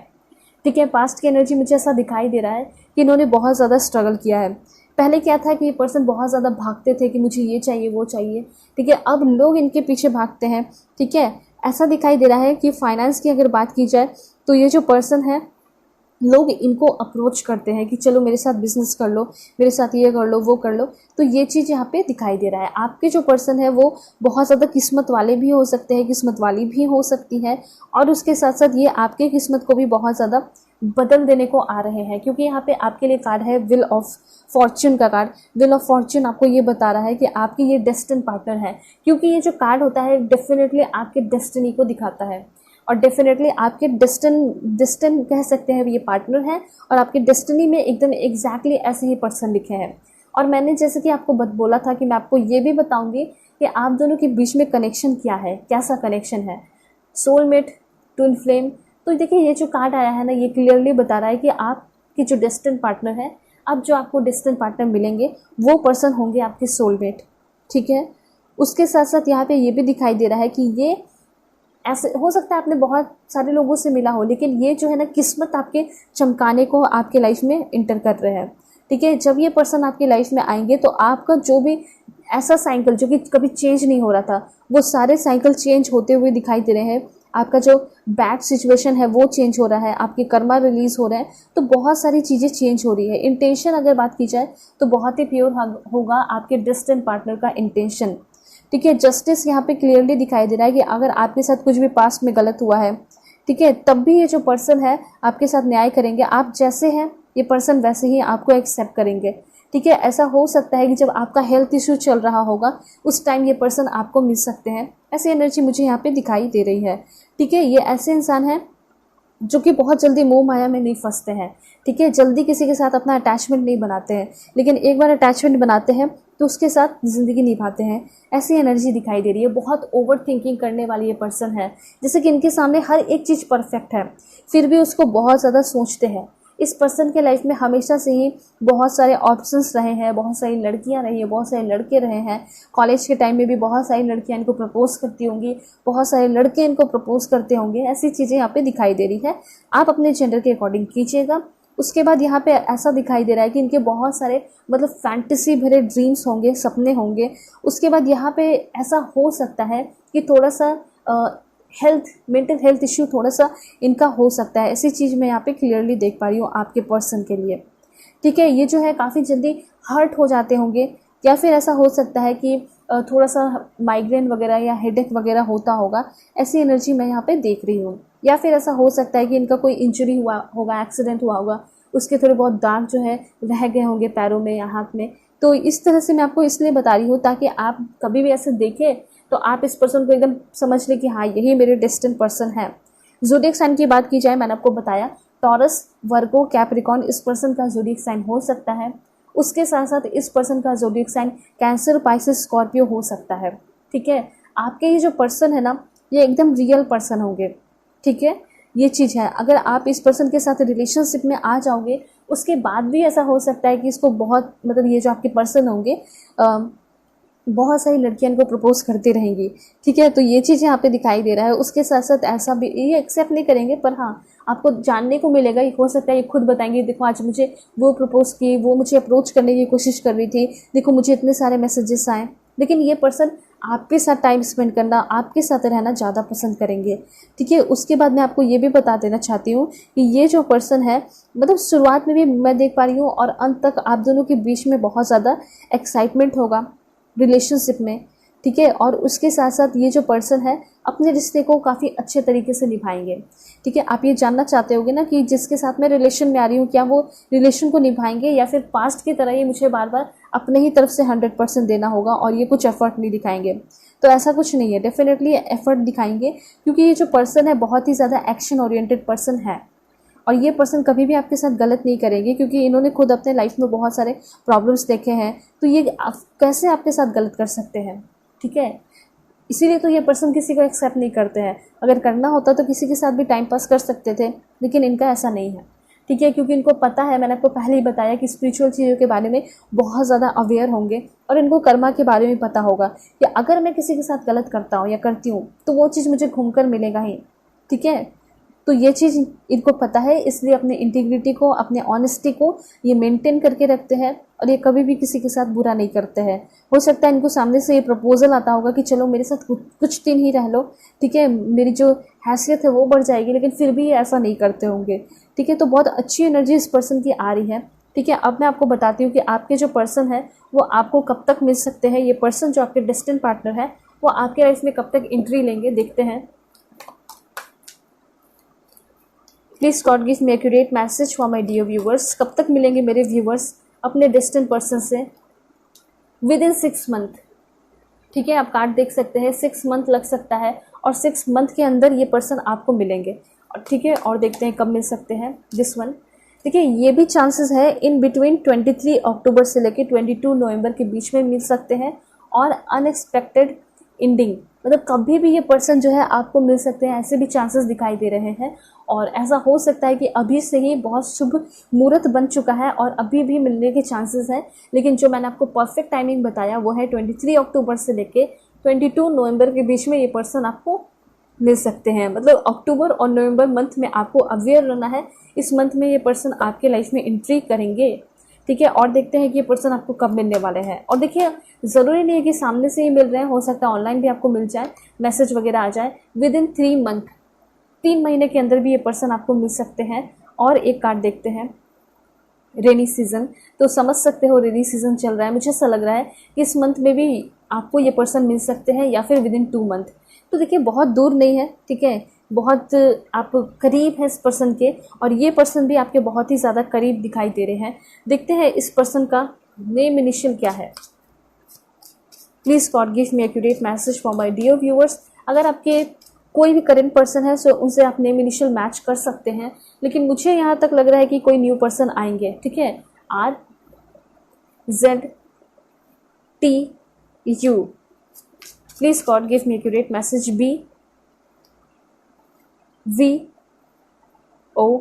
ठीक है, पास्ट की एनर्जी मुझे ऐसा दिखाई दे रहा है कि इन्होंने बहुत ज़्यादा स्ट्रगल किया है। पहले क्या था कि ये पर्सन बहुत ज़्यादा भागते थे कि मुझे ये चाहिए वो चाहिए। ठीक है, अब लोग इनके पीछे भागते हैं। ठीक है, ऐसा दिखाई दे रहा है कि फाइनेंस की अगर बात की जाए तो ये जो पर्सन है, लोग इनको अप्रोच करते हैं कि चलो मेरे साथ बिजनेस कर लो, मेरे साथ ये कर लो, वो कर लो। तो ये चीज़ यहाँ पे दिखाई दे रहा है। आपके जो पर्सन है वो बहुत ज़्यादा किस्मत वाले भी हो सकते हैं, किस्मत वाली भी हो सकती है, और उसके साथ साथ ये आपके किस्मत को भी बहुत ज़्यादा बदल देने को आ रहे हैं, क्योंकि यहाँ पे आपके लिए कार्ड है व्हील ऑफ फॉर्च्यून का कार्ड। व्हील ऑफ फॉर्च्यून आपको ये बता रहा है कि आपके ये डेस्टिन पार्टनर है, क्योंकि ये जो कार्ड होता है डेफिनेटली आपके डेस्टिनी को दिखाता है, और डेफिनेटली आपके डेस्टिन कह सकते हैं ये पार्टनर है, और आपके डेस्टिनी में एकदम एग्जैक्टली ऐसे ही पर्सन लिखे हैं। और मैंने जैसे कि आपको बोला था कि मैं आपको ये भी बताऊंगी कि आप दोनों के बीच में कनेक्शन क्या है, कैसा कनेक्शन है, सोलमेट, ट्विन फ्लेम। तो देखिए, ये जो कार्ड आया है ना, ये क्लियरली बता रहा है कि आपकी जो डेस्टिन पार्टनर है, अब जो आपको डेस्टिन पार्टनर मिलेंगे वो पर्सन होंगे आपके सोलमेट। ठीक है, उसके साथ साथ यहाँ पे ये भी दिखाई दे रहा है कि ये ऐसे हो सकता है आपने बहुत सारे लोगों से मिला हो, लेकिन ये जो है ना किस्मत आपके चमकाने को आपके लाइफ में इंटर कर रहे हैं। ठीक है, जब ये पर्सन आपकी लाइफ में आएंगे तो आपका जो भी ऐसा साइकिल जो कि कभी चेंज नहीं हो रहा था, वो सारे साइकिल चेंज होते हुए दिखाई दे रहे हैं। आपका जो बैड सिचुएशन है वो चेंज हो रहा है, आपके कर्मा रिलीज हो रहे हैं, तो बहुत सारी चीज़ें चेंज हो रही है। इंटेंशन अगर बात की जाए तो बहुत ही प्योर होगा आपके डिस्टेंट पार्टनर का इंटेंशन। ठीक है, जस्टिस यहाँ पे क्लियरली दिखाई दे रहा है कि अगर आपके साथ कुछ भी पास्ट में गलत हुआ है, ठीक है, तब भी ये जो पर्सन है आपके साथ न्याय करेंगे। आप जैसे हैं ये पर्सन वैसे ही आपको एक्सेप्ट करेंगे। ठीक है, ऐसा हो सकता है कि जब आपका हेल्थ इश्यू चल रहा होगा उस टाइम ये पर्सन आपको मिल सकते हैं। ऐसी एनर्जी मुझे यहाँ पे दिखाई दे रही है। ठीक है, ये ऐसे इंसान हैं जो कि बहुत जल्दी मोह माया में नहीं फंसते हैं। ठीक है, जल्दी किसी के साथ अपना अटैचमेंट नहीं बनाते हैं, लेकिन एक बार अटैचमेंट बनाते हैं तो उसके साथ ज़िंदगी निभाते हैं। ऐसी एनर्जी दिखाई दे रही है। बहुत ओवर थिंकिंग करने वाली ये पर्सन है, जैसे कि इनके सामने हर एक चीज़ परफेक्ट है फिर भी उसको बहुत ज़्यादा सोचते हैं। इस पर्सन के लाइफ में हमेशा से ही बहुत सारे ऑप्शंस रहे हैं, बहुत सारी लड़कियां रही हैं, बहुत सारे लड़के रहे हैं। कॉलेज के टाइम में भी बहुत सारी लड़कियां इनको प्रपोज करती होंगी, बहुत सारे लड़के इनको प्रपोज करते होंगे। ऐसी चीज़ें यहाँ पे दिखाई दे रही है। आप अपने जेंडर के अकॉर्डिंग कीजिएगा। उसके बाद यहाँ पे ऐसा दिखाई दे रहा है कि इनके बहुत सारे मतलब फैंटेसी भरे ड्रीम्स होंगे, सपने होंगे। उसके बाद यहाँ पे ऐसा हो सकता है कि थोड़ा सा मेंटल हेल्थ इश्यू थोड़ा सा इनका हो सकता है। ऐसी चीज़ मैं यहाँ पे क्लियरली देख पा रही हूँ आपके पर्सन के लिए। ठीक है, ये जो है काफ़ी जल्दी हर्ट हो जाते होंगे, या फिर ऐसा हो सकता है कि थोड़ा सा माइग्रेन वगैरह या हेडेक वगैरह होता होगा। ऐसी एनर्जी मैं यहाँ पे देख रही हूँ। या फिर ऐसा हो सकता है कि इनका कोई इंजरी हुआ होगा, एक्सीडेंट हुआ होगा, उसके थोड़े बहुत दाग जो है रह गए होंगे पैरों में या हाथ में। तो इस तरह से मैं आपको इसलिए बता रही हूँ ताकि आप कभी भी ऐसे देखें तो आप इस पर्सन को एकदम समझ लें कि हाँ यही मेरे डेस्टिन पर्सन है। ज़ोडिएक साइन की बात की जाए, मैंने आपको बताया टॉरस, वर्गो, कैप्रिकॉर्न इस पर्सन का ज़ोडिएक साइन हो सकता है। उसके साथ साथ इस पर्सन का zodiac sign Cancer, Pisces, Scorpio हो सकता है। ठीक है, आपके ये जो पर्सन है ना, ये एकदम रियल पर्सन होंगे। ठीक है, ये चीज़ है। अगर आप इस पर्सन के साथ रिलेशनशिप में आ जाओगे उसके बाद भी ऐसा हो सकता है कि इसको बहुत मतलब ये जो आपके पर्सन होंगे बहुत सारी लड़कियां इनको प्रपोज करती रहेंगी, ठीक है। तो ये चीज़ यहाँ पे दिखाई दे रहा है। उसके साथ साथ ऐसा भी ये एक्सेप्ट नहीं करेंगे, पर हाँ आपको जानने को मिलेगा, ये हो सकता है ये खुद बताएंगे, देखो आज मुझे वो प्रपोज की, वो मुझे अप्रोच करने की कोशिश कर रही थी, देखो मुझे इतने सारे मैसेजेस आए। लेकिन ये पर्सन आपके साथ टाइम स्पेंड करना, आपके साथ रहना ज़्यादा पसंद करेंगे, ठीक है। उसके बाद मैं आपको ये भी बता देना चाहती हूँ कि ये जो पर्सन है, मतलब शुरुआत में भी मैं देख पा रही हूँ और अंत तक आप दोनों के बीच में बहुत ज़्यादा एक्साइटमेंट होगा रिलेशनशिप में, ठीक है। और उसके साथ साथ ये जो पर्सन है अपने रिश्ते को काफ़ी अच्छे तरीके से निभाएंगे, ठीक है। आप ये जानना चाहते होगे ना कि जिसके साथ मैं रिलेशन में आ रही हूँ, क्या वो रिलेशन को निभाएंगे या फिर पास्ट की तरह ये मुझे बार बार अपने ही तरफ से 100% देना होगा और ये कुछ एफर्ट नहीं दिखाएंगे। तो ऐसा कुछ नहीं है, डेफिनेटली एफर्ट दिखाएंगे, क्योंकि ये जो पर्सन है बहुत ही ज़्यादा एक्शन ओरिएंटेड पर्सन है। और ये पर्सन कभी भी आपके साथ गलत नहीं करेंगे, क्योंकि इन्होंने खुद अपने लाइफ में बहुत सारे प्रॉब्लम्स देखे हैं। तो ये कैसे आपके साथ गलत कर सकते हैं, ठीक है। इसीलिए तो ये पर्सन किसी को एक्सेप्ट नहीं करते हैं। अगर करना होता तो किसी के साथ भी टाइम पास कर सकते थे, लेकिन इनका ऐसा नहीं है, ठीक है। क्योंकि इनको पता है, मैंने आपको पहले ही बताया कि स्पिरिचुअल चीज़ों के बारे में बहुत ज़्यादा अवेयर होंगे और इनको कर्मा के बारे में पता होगा कि अगर मैं किसी के साथ गलत करता हूँ या करती हूँ तो वो चीज़ मुझे घूमकर मिलेगा ही, ठीक है। तो ये चीज़ इनको पता है, इसलिए अपने इंटीग्रिटी को, अपने ऑनेस्टी को ये मेंटेन करके रखते हैं और ये कभी भी किसी के साथ बुरा नहीं करते हैं। हो सकता है इनको सामने से ये प्रपोजल आता होगा कि चलो मेरे साथ कुछ दिन ही रह लो, ठीक है, मेरी जो हैसियत है वो बढ़ जाएगी, लेकिन फिर भी ये ऐसा नहीं करते होंगे, ठीक है। तो बहुत अच्छी एनर्जी इस पर्सन की आ रही है, ठीक है। अब मैं आपको बताती हूँ कि आपके जो पर्सन है वो आपको कब तक मिल सकते हैं। ये पर्सन जो आपके डेस्टिन्ड पार्टनर है वो आपके लाइफ में कब तक एंट्री लेंगे, देखते हैं। Please God give me accurate message for my dear viewers. कब तक मिलेंगे मेरे व्यूवर्स अपने डेस्टिन्ड पर्सन से? विद इन 6 मंथ, ठीक है। आप कार्ड देख सकते हैं, 6 मंथ लग सकता है और 6 मंथ के अंदर ये पर्सन आपको मिलेंगे, और ठीक है। और देखते हैं कब मिल सकते हैं दिस वन। देखिए ये भी चांसेस है इन बिटवीन 23 अक्टूबर से लेकर 22 नवंबर के बीच में मिल सकते हैं। और अनएक्सपेक्टेड एंडिंग, मतलब कभी भी ये पर्सन जो है आपको मिल सकते हैं, ऐसे भी चांसेस दिखाई दे रहे हैं। और ऐसा हो सकता है कि अभी से ही बहुत शुभ मुहूर्त बन चुका है और अभी भी मिलने के चांसेस हैं। लेकिन जो मैंने आपको परफेक्ट टाइमिंग बताया वो है 23 अक्टूबर से लेके 22 नवंबर के बीच में ये पर्सन आपको मिल सकते हैं। मतलब अक्टूबर और नवंबर मंथ में आपको अवेयर रहना है, इस मंथ में ये पर्सन आपके लाइफ में एंट्री करेंगे, ठीक है। और देखते हैं कि ये पर्सन आपको कब मिलने वाले हैं। और देखिए ज़रूरी नहीं है कि सामने से ही मिल रहे हैं, हो सकता है ऑनलाइन भी आपको मिल जाए, मैसेज वगैरह आ जाए। विद इन 3 मंथ, 3 महीने के अंदर भी ये पर्सन आपको मिल सकते हैं। और एक कार्ड देखते हैं, रेनी सीजन। तो समझ सकते हो रेनी सीजन चल रहा है, मुझे ऐसा लग रहा है कि इस मंथ में भी आपको ये पर्सन मिल सकते हैं या फिर विद इन 2 मंथ। तो देखिए बहुत दूर नहीं है, ठीक है, बहुत आप करीब हैं इस पर्सन के, और ये पर्सन भी आपके बहुत ही ज़्यादा करीब दिखाई दे रहे हैं। देखते हैं इस पर्सन का नेम इनिशियल क्या है। Please God give me accurate message for my dear viewers. अगर आपके कोई भी करेंट पर्सन है सो उनसे आप नेम इनिशियल मैच कर सकते हैं, लेकिन मुझे यहाँ तक लग रहा है कि कोई न्यू पर्सन आएंगे, ठीक है। RZTU। Please God give me accurate message. BVO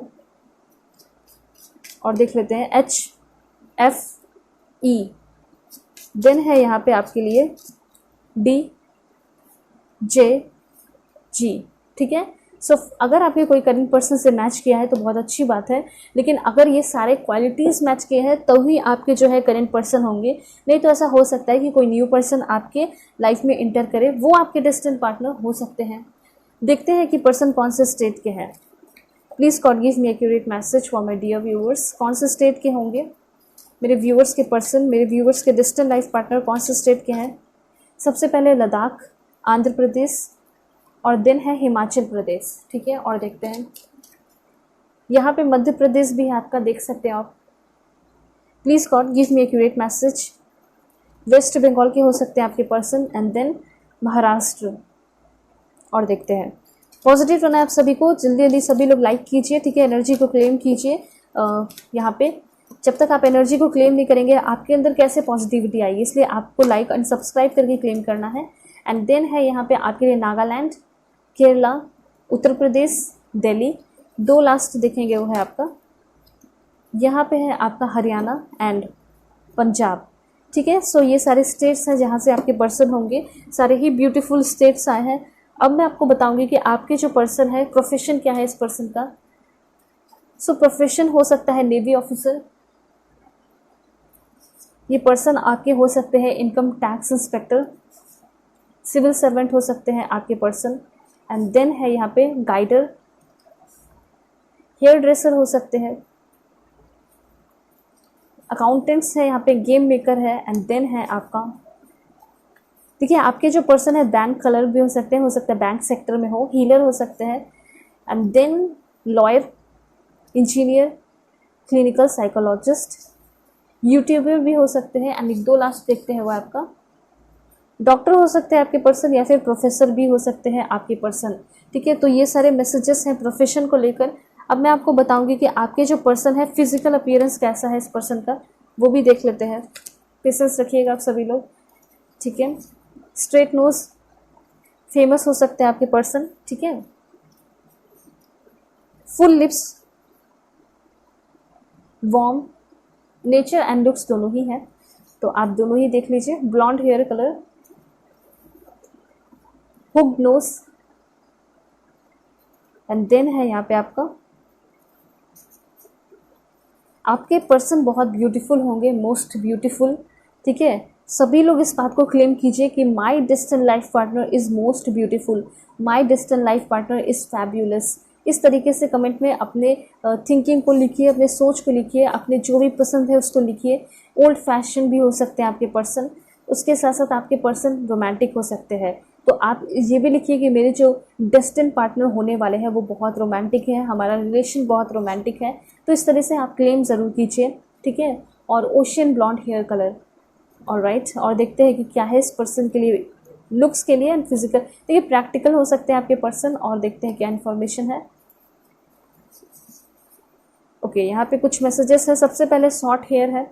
और देख लेते हैं HFE। देन है यहाँ पे आपके लिए DJG, ठीक है। सो अगर आपके कोई करंट पर्सन से मैच किया है तो बहुत अच्छी बात है, लेकिन अगर ये सारे क्वालिटीज़ मैच किए हैं तो ही आपके जो है करंट पर्सन होंगे, नहीं तो ऐसा हो सकता है कि कोई न्यू पर्सन आपके लाइफ में इंटर करे, वो आपके डेस्टिन्ड पार्टनर हो सकते हैं। देखते हैं कि पर्सन कौन से स्टेट के हैं। Please God give me accurate message for my dear viewers. कौन से स्टेट के होंगे मेरे व्यूअर्स के पर्सन, मेरे व्यूअर्स के डिस्टेंट लाइफ पार्टनर कौन से स्टेट के हैं? सबसे पहले लद्दाख, आंध्र प्रदेश और देन है हिमाचल प्रदेश, ठीक है। और देखते हैं यहाँ पे मध्य प्रदेश भी है आपका, देख सकते हैं आप। Please God give me accurate message. West Bengal के हो सकते हैं आपके पर्सन एंड देन महाराष्ट्र। और देखते हैं पॉजिटिव रहना है आप सभी को। जल्दी जल्दी सभी लोग लाइक कीजिए, ठीक है, एनर्जी को क्लेम कीजिए। यहाँ पे जब तक आप एनर्जी को क्लेम नहीं करेंगे आपके अंदर कैसे पॉजिटिविटी आएगी, इसलिए आपको लाइक एंड सब्सक्राइब करके क्लेम करना है। एंड देन है यहाँ पे आपके लिए नागालैंड, केरला, उत्तर प्रदेश, दिल्ली, 2 लास्ट देखेंगे वो है आपका। यहाँ पे है आपका हरियाणा एंड पंजाब, ठीक है। सो ये सारे स्टेट्स हैं जहाँ से आपके पर्सन होंगे, सारे ही ब्यूटीफुल स्टेट्स आए हैं। अब मैं आपको बताऊंगी कि आपके जो पर्सन है प्रोफेशन क्या है इस पर्सन का। सो प्रोफेशन हो सकता है नेवी ऑफिसर, ये पर्सन आपके हो सकते हैं income tax inspector, civil servant हो सकते हैं आपके पर्सन, एंड देन है यहाँ पे गाइडर, हेयर ड्रेसर हो सकते हैं, अकाउंटेंट्स है यहाँ पे, गेम मेकर है, एंड देन है आपका, देखिए आपके जो पर्सन है बैंक कलर भी हो सकते हैं, हो सकता है बैंक सेक्टर में हो, हीलर हो सकते हैं, and then lawyer, engineer, clinical psychologist, YouTuber भी हो सकते हैं, एंड एक दो लास्ट देखते हैं वो आपका डॉक्टर हो सकते हैं आपके पर्सन, या फिर प्रोफेसर भी हो सकते हैं आपके पर्सन। ठीक है, तो ये सारे मैसेजेस हैं प्रोफेशन को लेकर। अब मैं आपको बताऊंगी कि आपके जो पर्सन है फिजिकल अपीयरेंस कैसा है इस पर्सन का, वो भी देख लेते हैं। पेशेंस रखिएगा आप सभी लोग, ठीक है। स्ट्रेट नोज, फेमस हो सकते हैं आपके पर्सन, ठीक है। Full lips, warm, nature and looks दोनों ही है, तो आप दोनों ही देख लीजिए। Blonde hair colour, hook nose, and then है यहाँ पे आपके पर्सन बहुत ब्यूटीफुल होंगे, मोस्ट ब्यूटीफुल, ठीक है। सभी लोग इस बात को क्लेम कीजिए कि my destined life partner is most beautiful, my destined life partner is fabulous. इस तरीके से कमेंट में अपने थिंकिंग को लिखिए, अपने सोच को लिखिए, अपने जो भी पसंद है उसको लिखिए। ओल्ड फैशन भी हो सकते हैं आपके पर्सन, उसके साथ साथ आपके पर्सन रोमांटिक हो सकते हैं। तो आप ये भी लिखिए कि मेरे जो डेस्टिन पार्टनर होने वाले हैं वो बहुत रोमांटिक है, हमारा रिलेशन बहुत रोमांटिक है। तो इस तरह से आप क्लेम ज़रूर कीजिए, ठीक है। और ocean blonde hair colour, alright. और देखते हैं कि क्या है इस पर्सन के लिए, लुक्स के लिए एंड फिजिकल। देखिए प्रैक्टिकल हो सकते हैं आपके पर्सन, और देखते हैं क्या इन्फॉर्मेशन है। ओके, यहाँ पे कुछ मैसेजेस है। सबसे पहले शॉर्ट हेयर है,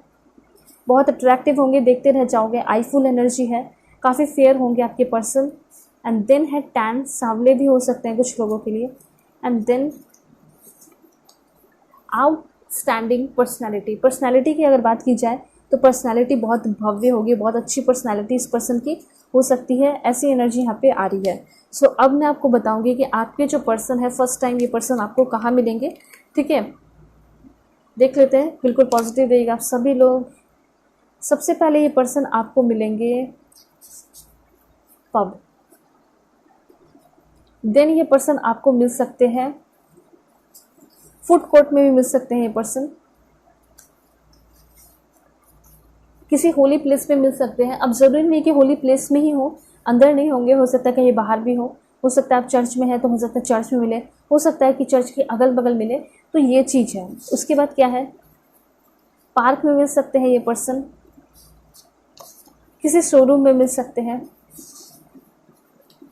बहुत अट्रैक्टिव होंगे, देखते रह जाओगे। आईफुल एनर्जी है, काफ़ी फेयर होंगे आपके पर्सन। एंड देन है टैन, सांवले भी हो सकते हैं कुछ लोगों के लिए। And then outstanding personality, personality की अगर बात की जाए तो पर्सनैलिटी बहुत भव्य होगी, बहुत अच्छी पर्सनैलिटी इस पर्सन की हो सकती है, ऐसी एनर्जी यहाँ पे आ रही है। सो अब मैं आपको बताऊंगी कि आपके जो पर्सन है फर्स्ट टाइम ये पर्सन आपको कहाँ मिलेंगे, ठीक है। देख लेते हैं, बिल्कुल पॉजिटिव रहिएगा आप सभी लोग। सबसे पहले ये पर्सन आपको मिलेंगे पब, देन ये पर्सन आपको मिल सकते हैं फूड कोर्ट में भी मिल सकते हैं ये पर्सन, किसी होली प्लेस में मिल सकते हैं। अब ज़रूरी नहीं कि होली प्लेस में ही हो, अंदर नहीं होंगे, हो सकता है कहीं बाहर भी हो सकता है आप चर्च में है तो हो सकता है चर्च में मिले, हो सकता है कि चर्च के अगल बगल मिले, तो ये चीज़ है। उसके बाद क्या है, पार्क में मिल सकते हैं ये पर्सन, किसी शोरूम में मिल सकते हैं,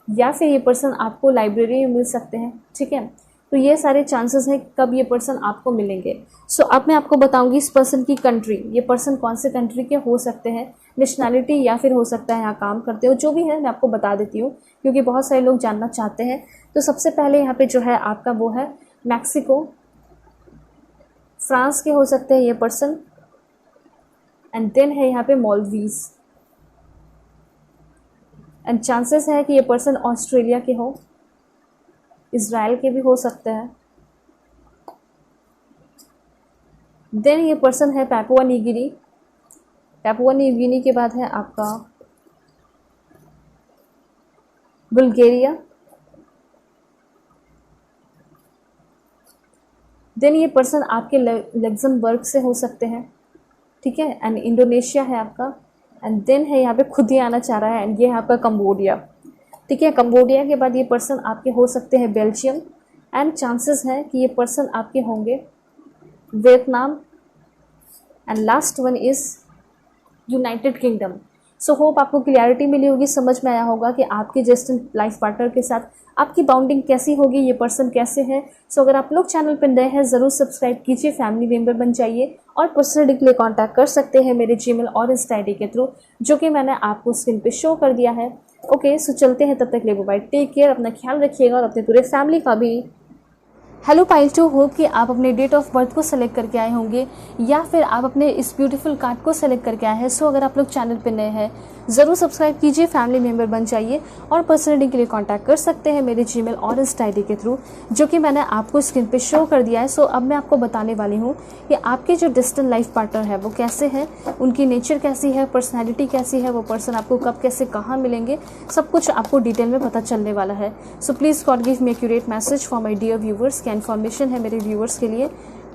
या फिर ये पर्सन आपको लाइब्रेरी में मिल सकते हैं, ठीक है। तो ये सारे चांसेस हैं कब ये पर्सन आपको मिलेंगे। सो अब मैं आपको बताऊंगी इस पर्सन की कंट्री, ये पर्सन कौन से कंट्री के हो सकते हैं, नेशनैलिटी, या फिर हो सकता है यहाँ काम करते हो, जो भी है मैं आपको बता देती हूँ क्योंकि बहुत सारे लोग जानना चाहते हैं। तो सबसे पहले यहाँ पे जो है आपका वो है मैक्सिको, फ्रांस के हो सकते हैं ये पर्सन, एंड देन है यहाँ पे मालदीव्स, एंड चांसेस है कि ये पर्सन ऑस्ट्रेलिया के हो, इज़राइल के भी हो सकते हैं। देन ये पर्सन है Papua New Guinea, Papua New Guinea के बाद है आपका बुल्गारिया, देन ये पर्सन आपके लग्जमबर्ग से हो सकते हैं, ठीक है, एंड इंडोनेशिया है आपका, एंड देन है यहाँ पे खुद ही आना चाह रहा है, एंड ये है आपका कंबोडिया, ठीक है। कंबोडिया के बाद ये पर्सन आपके हो सकते हैं बेल्जियम, एंड चांसेस है कि ये पर्सन आपके होंगे Vietnam, and last one is United kingdom. So hope आपको क्लियरिटी मिली होगी, समझ में आया होगा कि आपके डेस्टिन्ड लाइफ पार्टनर के साथ आपकी बाउंडिंग कैसी होगी, ये पर्सन कैसे है। सो अगर आप लोग चैनल पर नए हैं ज़रूर सब्सक्राइब कीजिए, फैमिली मेम्बर बन जाइए, और पर्सनली के लिए कॉन्टैक्ट कर सकते हैं मेरे जीमेल और इंस्टा आईडी के थ्रू, जो कि मैंने आपको स्क्रीन पे शो कर दिया है। ओके, सो चलते हैं, तब तक ले बाय, टेक केयर, अपना ख्याल रखिएगा और अपने पूरे फैमिली का भी। हेलो पाइल 2, होप कि आप अपने डेट ऑफ बर्थ को सेलेक्ट करके आए होंगे या फिर आप अपने इस ब्यूटीफुल कार्ड को सेलेक्ट करके आए हैं। सो अगर आप लोग चैनल पे नए हैं ज़रूर सब्सक्राइब कीजिए, फैमिली मेंबर बन जाइए और पर्सनल रीडिंग के लिए कांटेक्ट कर सकते हैं मेरे जीमेल और इंस्टा आईडी के थ्रू, जो कि मैंने आपको स्क्रीन पे शो कर दिया है। सो अब मैं आपको बताने वाली हूँ कि आपके जो डिस्टेंट लाइफ पार्टनर है वो कैसे है, उनकी नेचर कैसी है, पर्सनैलिटी कैसी है, वो पर्सन आपको कब कैसे कहाँ मिलेंगे, सब कुछ आपको डिटेल में पता चलने वाला है। So please God give me accurate message for my dear viewers. क्या इन्फॉर्मेशन है मेरे व्यूवर्स के लिए,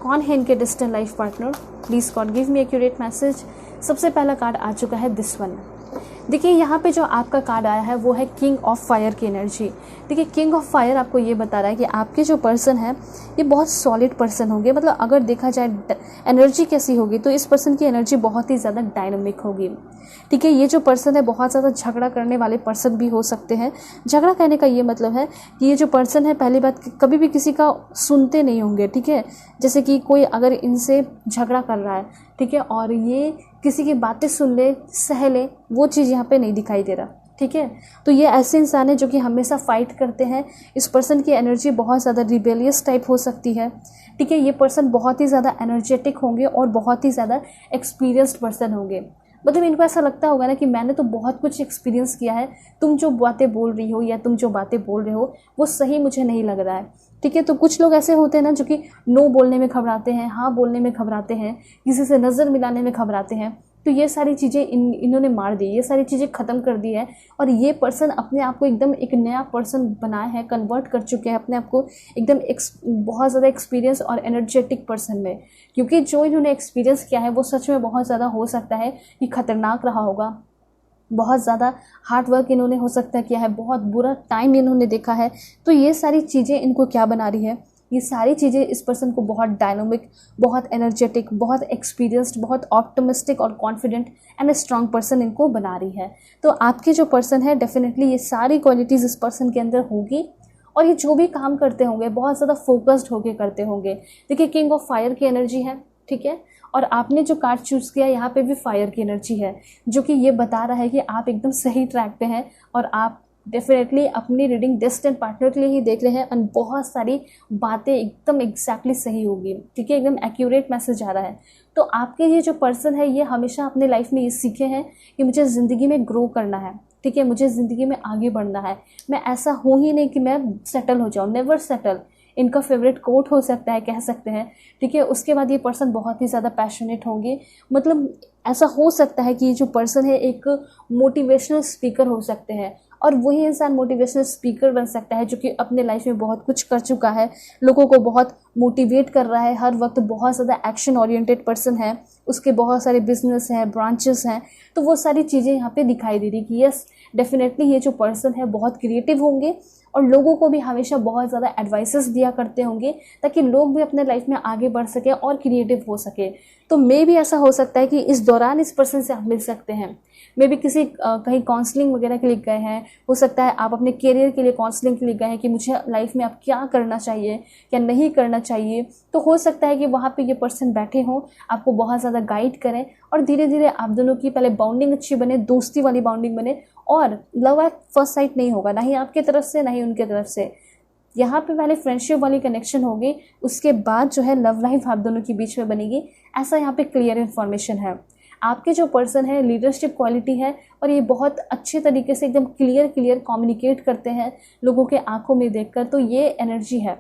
कौन है इनके distant life partner, please God give me accurate message. सबसे पहला कार्ड आ चुका है दिस वन। देखिए यहाँ पे जो आपका कार्ड आया है वो है किंग ऑफ फायर की एनर्जी। देखिए किंग ऑफ फायर आपको ये बता रहा है कि आपके जो पर्सन है ये बहुत सॉलिड पर्सन होंगे। मतलब अगर देखा जाए एनर्जी कैसी होगी तो इस पर्सन की एनर्जी बहुत ही ज़्यादा डायनामिक होगी। ठीक है, ये जो पर्सन है बहुत ज़्यादा झगड़ा करने वाले पर्सन भी हो सकते हैं। झगड़ा कहने का ये मतलब है कि ये जो पर्सन है पहली बात कभी भी किसी का सुनते नहीं होंगे। ठीक है, जैसे कि कोई अगर इनसे झगड़ा कर रहा है, ठीक है, और ये किसी की बातें सुन ले, सह ले, वो चीज़ यहाँ पे नहीं दिखाई दे रहा। ठीक है, तो ये ऐसे इंसान है जो कि हमेशा फाइट करते हैं। इस पर्सन की एनर्जी बहुत ज़्यादा रिबेलियस टाइप हो सकती है। ठीक है, ये पर्सन बहुत ही ज़्यादा एनर्जेटिक होंगे और बहुत ही ज़्यादा एक्सपीरियंस्ड पर्सन होंगे। मतलब इनको ऐसा लगता होगा ना कि मैंने तो बहुत कुछ एक्सपीरियंस किया है, तुम जो बातें बोल रही हो या तुम जो बातें बोल रहे हो वो सही मुझे नहीं लग रहा है। ठीक है, तो कुछ लोग ऐसे होते हैं ना जो कि नो बोलने में घबराते हैं, हाँ बोलने में घबराते हैं, किसी से नज़र मिलाने में घबराते हैं। तो ये सारी चीज़ें इन्होंने मार दी, ये सारी चीज़ें ख़त्म कर दी है और ये पर्सन अपने आप को एकदम एक नया पर्सन बनाया है, कन्वर्ट कर चुके हैं अपने आप को एकदम बहुत ज़्यादा एक्सपीरियंस और एनर्जेटिक पर्सन में। क्योंकि जो इन्होंने एक्सपीरियंस किया है वो सच में बहुत ज़्यादा हो सकता है कि ख़तरनाक रहा होगा। बहुत ज़्यादा हार्ड वर्क इन्होंने हो सकता है किया है, बहुत बुरा टाइम इन्होंने देखा है। तो ये सारी चीज़ें इनको क्या बना रही है, ये सारी चीज़ें इस पर्सन को बहुत डायनामिक, बहुत एनर्जेटिक, बहुत एक्सपीरियंस्ड, बहुत ऑप्टिमिस्टिक और कॉन्फिडेंट एंड स्ट्रॉन्ग पर्सन इनको बना रही है। तो आपके जो पर्सन है डेफिनेटली ये सारी क्वालिटीज़ इस पर्सन के अंदर होगी और ये जो भी काम करते होंगे बहुत ज़्यादा फोकस्ड होके करते होंगे। देखिए किंग ऑफ फायर की एनर्जी है, ठीक है, और आपने जो कार्ड चूज़ किया यहाँ पे भी फायर की एनर्जी है, जो कि ये बता रहा है कि आप एकदम सही ट्रैक पे हैं और आप डेफिनेटली अपनी रीडिंग डिस्टेंट पार्टनर के लिए ही देख रहे हैं और बहुत सारी बातें एकदम एग्जैक्टली सही होगी। ठीक है, एकदम एक्यूरेट मैसेज आ रहा है। तो आपके ये जो पर्सन है ये हमेशा अपने लाइफ में ये सीखे हैं कि मुझे ज़िंदगी में ग्रो करना है। ठीक है, मुझे ज़िंदगी में आगे बढ़ना है, मैं ऐसा हूँ ही नहीं कि मैं सेटल हो जाऊँ, नेवर सेटल। इनका फेवरेट कोट हो सकता है, कह सकते हैं। ठीक है, उसके बाद ये पर्सन बहुत ही ज़्यादा पैशनेट होंगे। मतलब ऐसा हो सकता है कि ये जो पर्सन है एक मोटिवेशनल स्पीकर हो सकते हैं और वही इंसान मोटिवेशनल स्पीकर बन सकता है जो कि अपने लाइफ में बहुत कुछ कर चुका है, लोगों को बहुत मोटिवेट कर रहा है, हर वक्त बहुत ज़्यादा एक्शन ओरिएंटेड पर्सन है, उसके बहुत सारे बिजनेस हैं, ब्रांचेस हैं। तो वो सारी चीज़ें यहाँ पे दिखाई दे रही कि यस डेफिनेटली ये जो पर्सन है बहुत क्रिएटिव होंगे और लोगों को भी हमेशा बहुत ज़्यादा एडवाइसेस दिया करते होंगे ताकि लोग भी अपने लाइफ में आगे बढ़ सके और क्रिएटिव हो सके। तो मे भी ऐसा हो सकता है कि इस दौरान इस पर्सन से आप मिल सकते हैं। मे भी किसी कहीं काउंसलिंग वगैरह के लिए गए हैं, हो सकता है आप अपने करियर के लिए काउंसलिंग के लिए गए हैं कि मुझे लाइफ में अब क्या करना चाहिए, क्या नहीं करना चाहिए। तो हो सकता है कि वहाँ पे ये पर्सन बैठे हों, आपको बहुत ज़्यादा गाइड करें और धीरे धीरे आप दोनों की पहले बाउंडिंग अच्छी बने, दोस्ती वाली बाउंडिंग बने और लव एट फर्स्ट साइट नहीं होगा, ना ही आपके तरफ से ना ही उनके तरफ से। यहाँ पे पहले फ्रेंडशिप वाली कनेक्शन होगी, उसके बाद जो है लव लाइफ आप दोनों के बीच में बनेगी। ऐसा यहाँ पे क्लियर इन्फॉर्मेशन है। आपके जो पर्सन है लीडरशिप क्वालिटी है और ये बहुत अच्छे तरीके से एकदम क्लियर कम्युनिकेट करते हैं लोगों के आंखों में देखकर। तो ये एनर्जी है,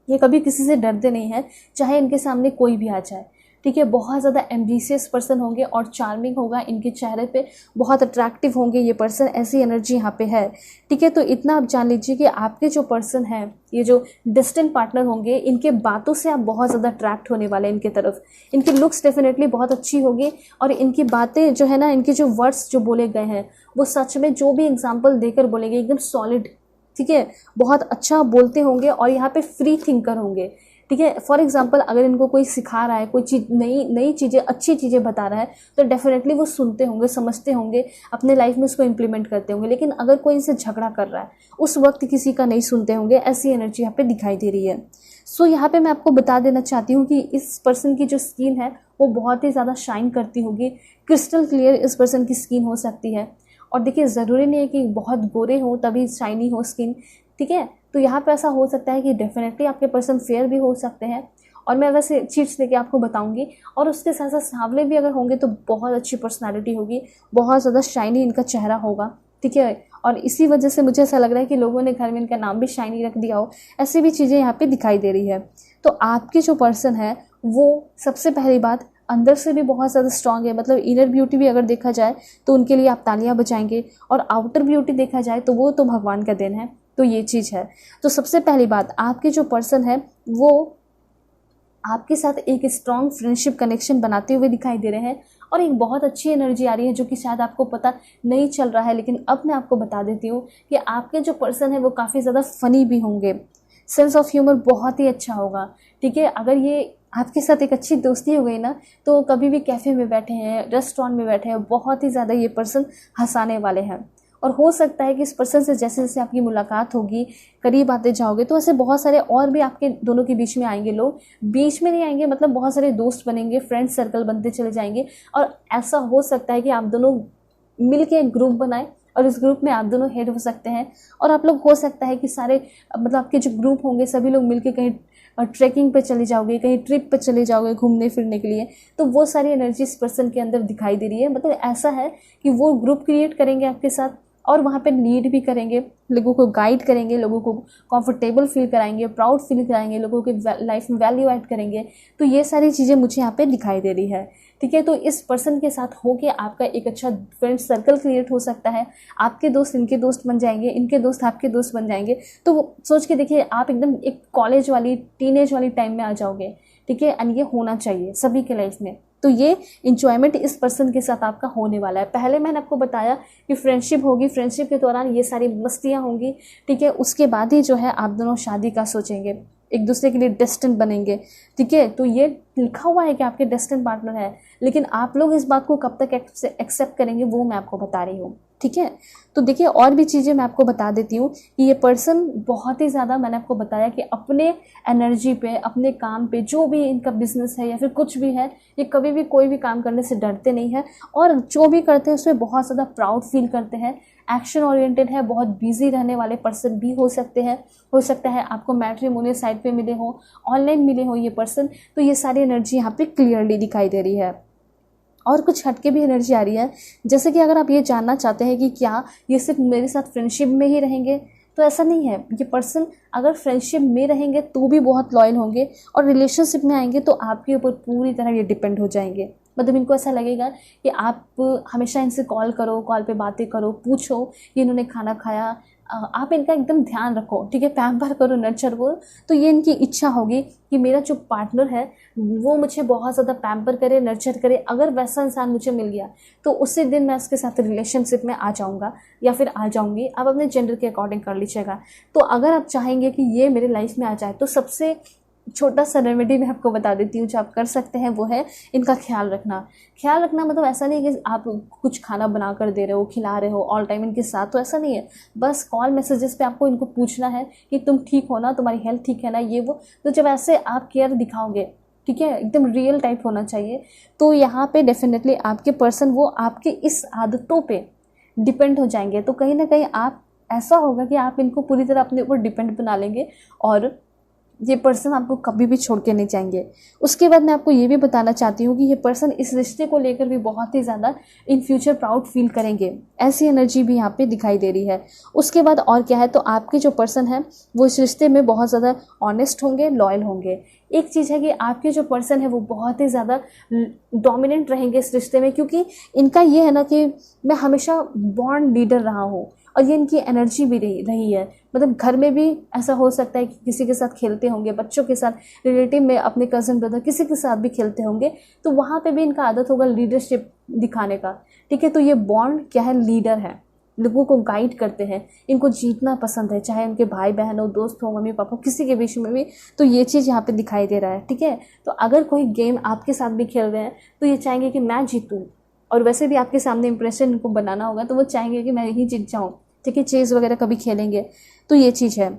ये कभी किसी से डरते नहीं हैं, चाहे इनके सामने कोई भी आ जाए। ठीक है, बहुत ज़्यादा एम्बिशियस पर्सन होंगे और चार्मिंग होगा इनके चेहरे पे, बहुत अट्रैक्टिव होंगे ये पर्सन, ऐसी एनर्जी यहाँ पे है। ठीक है, तो इतना आप जान लीजिए कि आपके जो पर्सन है, ये जो डिस्टेंट पार्टनर होंगे, इनके बातों से आप बहुत ज़्यादा अट्रैक्ट होने वाले हैं इनके तरफ। इनकी लुक्स डेफिनेटली बहुत अच्छी होगी और इनकी बातें जो है ना, इनके जो वर्ड्स जो बोले गए हैं वो सच में जो भी एग्जाम्पल देकर बोलेंगे एकदम सॉलिड। ठीक है, बहुत अच्छा बोलते होंगे और यहाँ पे फ्री थिंकर होंगे। ठीक है, फॉर एग्जांपल अगर इनको कोई सिखा रहा है, कोई चीज़ नई चीज़ें, अच्छी चीज़ें बता रहा है तो डेफिनेटली वो सुनते होंगे, समझते होंगे, अपने लाइफ में उसको इम्प्लीमेंट करते होंगे। लेकिन अगर कोई इनसे झगड़ा कर रहा है उस वक्त किसी का नहीं सुनते होंगे, ऐसी एनर्जी यहाँ पे दिखाई दे रही है। सो यहाँ पे मैं आपको बता देना चाहती हूँ कि इस पर्सन की जो स्किन है वो बहुत ही ज़्यादा शाइन करती होगी, क्रिस्टल क्लियर इस पर्सन की स्किन हो सकती है। और देखिए ज़रूरी नहीं है कि बहुत गोरे हो तभी शाइनी हो स्किन। ठीक है। तो यहाँ पे ऐसा हो सकता है कि डेफिनेटली आपके पर्सन फेयर भी हो सकते हैं, और मैं वैसे चीट्स लेके आपको बताऊंगी। और उसके साथ साथ सांवले भी अगर होंगे तो बहुत अच्छी पर्सनालिटी होगी, बहुत ज़्यादा शाइनी इनका चेहरा होगा, ठीक है। और इसी वजह से मुझे ऐसा लग रहा है कि लोगों ने घर में इनका नाम भी शाइनी रख दिया हो, ऐसी भी चीज़ें यहाँ पे दिखाई दे रही है। तो आपके जो पर्सन है वो सबसे पहली बात अंदर से भी बहुत ज़्यादा स्ट्रांग है, मतलब इनर ब्यूटी भी अगर देखा जाए तो उनके लिए आप तालियां बजाएंगे, और आउटर ब्यूटी देखा जाए तो वो तो भगवान का देन है। तो ये चीज़ है। तो सबसे पहली बात, आपके जो पर्सन है वो आपके साथ एक स्ट्रॉन्ग फ्रेंडशिप कनेक्शन बनाते हुए दिखाई दे रहे हैं, और एक बहुत अच्छी एनर्जी आ रही है जो कि शायद आपको पता नहीं चल रहा है, लेकिन अब मैं आपको बता देती हूँ कि आपके जो पर्सन है वो काफ़ी ज़्यादा फनी भी होंगे, सेंस ऑफ ह्यूमर बहुत ही अच्छा होगा, ठीक है। अगर ये आपके साथ एक अच्छी दोस्ती हो गई ना, तो कभी भी कैफ़े में बैठे हैं, रेस्टोरेंट में बैठे हैं, बहुत ही ज़्यादा ये पर्सन हंसाने वाले हैं। और हो सकता है कि इस पर्सन से जैसे जैसे आपकी मुलाकात होगी, करीब आते जाओगे, तो ऐसे बहुत सारे और भी आपके दोनों के बीच में आएंगे लोग। बीच में नहीं आएंगे, मतलब बहुत सारे दोस्त बनेंगे, फ्रेंड सर्कल बनते चले जाएंगे, और ऐसा हो सकता है कि आप दोनों मिल के एक ग्रुप बनाएं, और इस ग्रुप में आप दोनों हेड हो सकते हैं। और आप लोग हो सकता है कि सारे, मतलब आपके जो ग्रुप होंगे सभी लोग मिलके कहीं ट्रैकिंग पे चले जाओगे, कहीं ट्रिप पे चले जाओगे घूमने फिरने के लिए। तो वो सारी एनर्जी इस पर्सन के अंदर दिखाई दे रही है। मतलब ऐसा है कि वो ग्रुप क्रिएट करेंगे आपके साथ, और वहाँ पे लीड भी करेंगे, लोगों को गाइड करेंगे, लोगों को कंफर्टेबल फील कराएंगे, प्राउड फील कराएंगे, लोगों के लाइफ में वैल्यू ऐड करेंगे। तो ये सारी चीज़ें मुझे यहाँ पे दिखाई दे रही है, ठीक है। तो इस पर्सन के साथ होके आपका एक अच्छा फ्रेंड सर्कल क्रिएट हो सकता है। आपके दोस्त इनके दोस्त बन जाएंगे, इनके दोस्त आपके दोस्त बन जाएंगे। तो सोच के देखिए, आप एकदम एक कॉलेज वाली, टीनेज वाली टाइम में आ जाओगे, ठीक है। एंड ये होना चाहिए सभी के लाइफ में। तो ये इंजॉयमेंट इस पर्सन के साथ आपका होने वाला है। पहले मैंने आपको बताया कि फ्रेंडशिप होगी, फ्रेंडशिप के दौरान ये सारी मस्तियाँ होंगी, ठीक है। उसके बाद ही जो है आप दोनों शादी का सोचेंगे, एक दूसरे के लिए डेस्टिन बनेंगे, ठीक है। तो ये लिखा हुआ है कि आपके डेस्टिन पार्टनर है, लेकिन आप लोग इस बात को कब तक एक्सेप्ट करेंगे वो मैं आपको बता रही हूँ, ठीक है। तो देखिए, और भी चीज़ें मैं आपको बता देती हूँ कि ये पर्सन बहुत ही ज़्यादा, मैंने आपको बताया कि अपने एनर्जी पे, अपने काम पे, जो भी इनका बिजनेस है या फिर कुछ भी है, ये कभी भी कोई भी काम करने से डरते नहीं है, और जो भी करते हैं उसमें बहुत ज़्यादा प्राउड फील करते हैं। एक्शन ओरिएंटेड है, बहुत बिजी रहने वाले पर्सन भी हो सकते हैं। हो सकता है आपको मैट्रिमोनियल साइट पे मिले हो, ऑनलाइन मिले हो ये पर्सन। तो ये सारी एनर्जी यहाँ पे क्लियरली दिखाई दे रही है। और कुछ हटके भी एनर्जी आ रही है, जैसे कि अगर आप ये जानना चाहते हैं कि क्या ये सिर्फ मेरे साथ फ्रेंडशिप में ही रहेंगे, तो ऐसा नहीं है। ये पर्सन अगर फ्रेंडशिप में रहेंगे तो भी बहुत लॉयल होंगे, और रिलेशनशिप में आएंगे तो आपके ऊपर पूरी तरह ये डिपेंड हो जाएंगे। मतलब इनको ऐसा लगेगा कि आप हमेशा इनसे कॉल करो, कॉल पे बातें करो, पूछो कि इन्होंने खाना खाया, आप इनका एकदम ध्यान रखो, ठीक है, पैम्पर करो, नर्चर करो। तो ये इनकी इच्छा होगी कि मेरा जो पार्टनर है वो मुझे बहुत ज़्यादा पैम्पर करे, नर्चर करे। अगर वैसा इंसान मुझे मिल गया तो उसी दिन मैं उसके साथ रिलेशनशिप में आ जाऊँगा या फिर आ जाऊँगी। आप अपने जेंडर के अकॉर्डिंग कर लीजिएगा। तो अगर आप चाहेंगे कि ये मेरे लाइफ में आ जाए, तो सबसे छोटा सा रेमेडी मैं आपको बता देती हूँ जो आप कर सकते हैं, वो है इनका ख्याल रखना। ख्याल रखना मतलब ऐसा नहीं कि आप कुछ खाना बना कर दे रहे हो, खिला रहे हो ऑल टाइम इनके साथ, तो ऐसा नहीं है। बस कॉल मैसेजेस पे आपको इनको पूछना है कि तुम ठीक हो ना, तुम्हारी हेल्थ ठीक है ना, ये वो। तो जब ऐसे आप केयर दिखाओगे, ठीक है, एकदम रियल टाइप होना चाहिए, तो यहाँ पे डेफिनेटली आपके पर्सन वो आपके इस आदतों पे डिपेंड हो जाएंगे। तो कहीं ना कहीं आप, ऐसा होगा कि आप इनको पूरी तरह अपने ऊपर डिपेंड बना लेंगे, और ये पर्सन आपको कभी भी छोड़ के नहीं जाएंगे। उसके बाद मैं आपको ये भी बताना चाहती हूँ कि ये पर्सन इस रिश्ते को लेकर भी बहुत ही ज़्यादा इन फ्यूचर प्राउड फील करेंगे। ऐसी एनर्जी भी यहाँ पे दिखाई दे रही है। उसके बाद और क्या है, तो आपके जो पर्सन है वो इस रिश्ते में बहुत ज़्यादा ऑनेस्ट होंगे, लॉयल होंगे। एक चीज़ है कि आपके जो पर्सन है वो बहुत ही ज़्यादा डोमिनेंट रहेंगे इस रिश्ते में, क्योंकि इनका ये है ना कि मैं हमेशा बॉन्ड लीडर रहा हूँ, और ये इनकी एनर्जी भी रही है। मतलब घर में भी ऐसा हो सकता है कि किसी के साथ खेलते होंगे, बच्चों के साथ, रिलेटिव में, अपने कज़न ब्रदर, किसी के साथ भी खेलते होंगे, तो वहाँ पे भी इनका आदत होगा लीडरशिप दिखाने का, ठीक है। तो ये बॉन्ड क्या है, लीडर है, लोगों को गाइड करते हैं, इनको जीतना पसंद है, चाहे उनके भाई बहन हो, दोस्त हो, मम्मी पापा, किसी के बीच में भी। तो ये चीज़ यहाँ पे दिखाई दे रहा है, ठीक है। तो अगर कोई गेम आपके साथ भी खेल रहे हैं तो ये चाहेंगे कि मैं जीतूँ, और वैसे भी आपके सामने इंप्रेशन इनको बनाना होगा, तो वो चाहेंगे कि मैं ही जीत जाऊँ, ठीक है। चेस वगैरह कभी खेलेंगे, तो ये चीज़ है।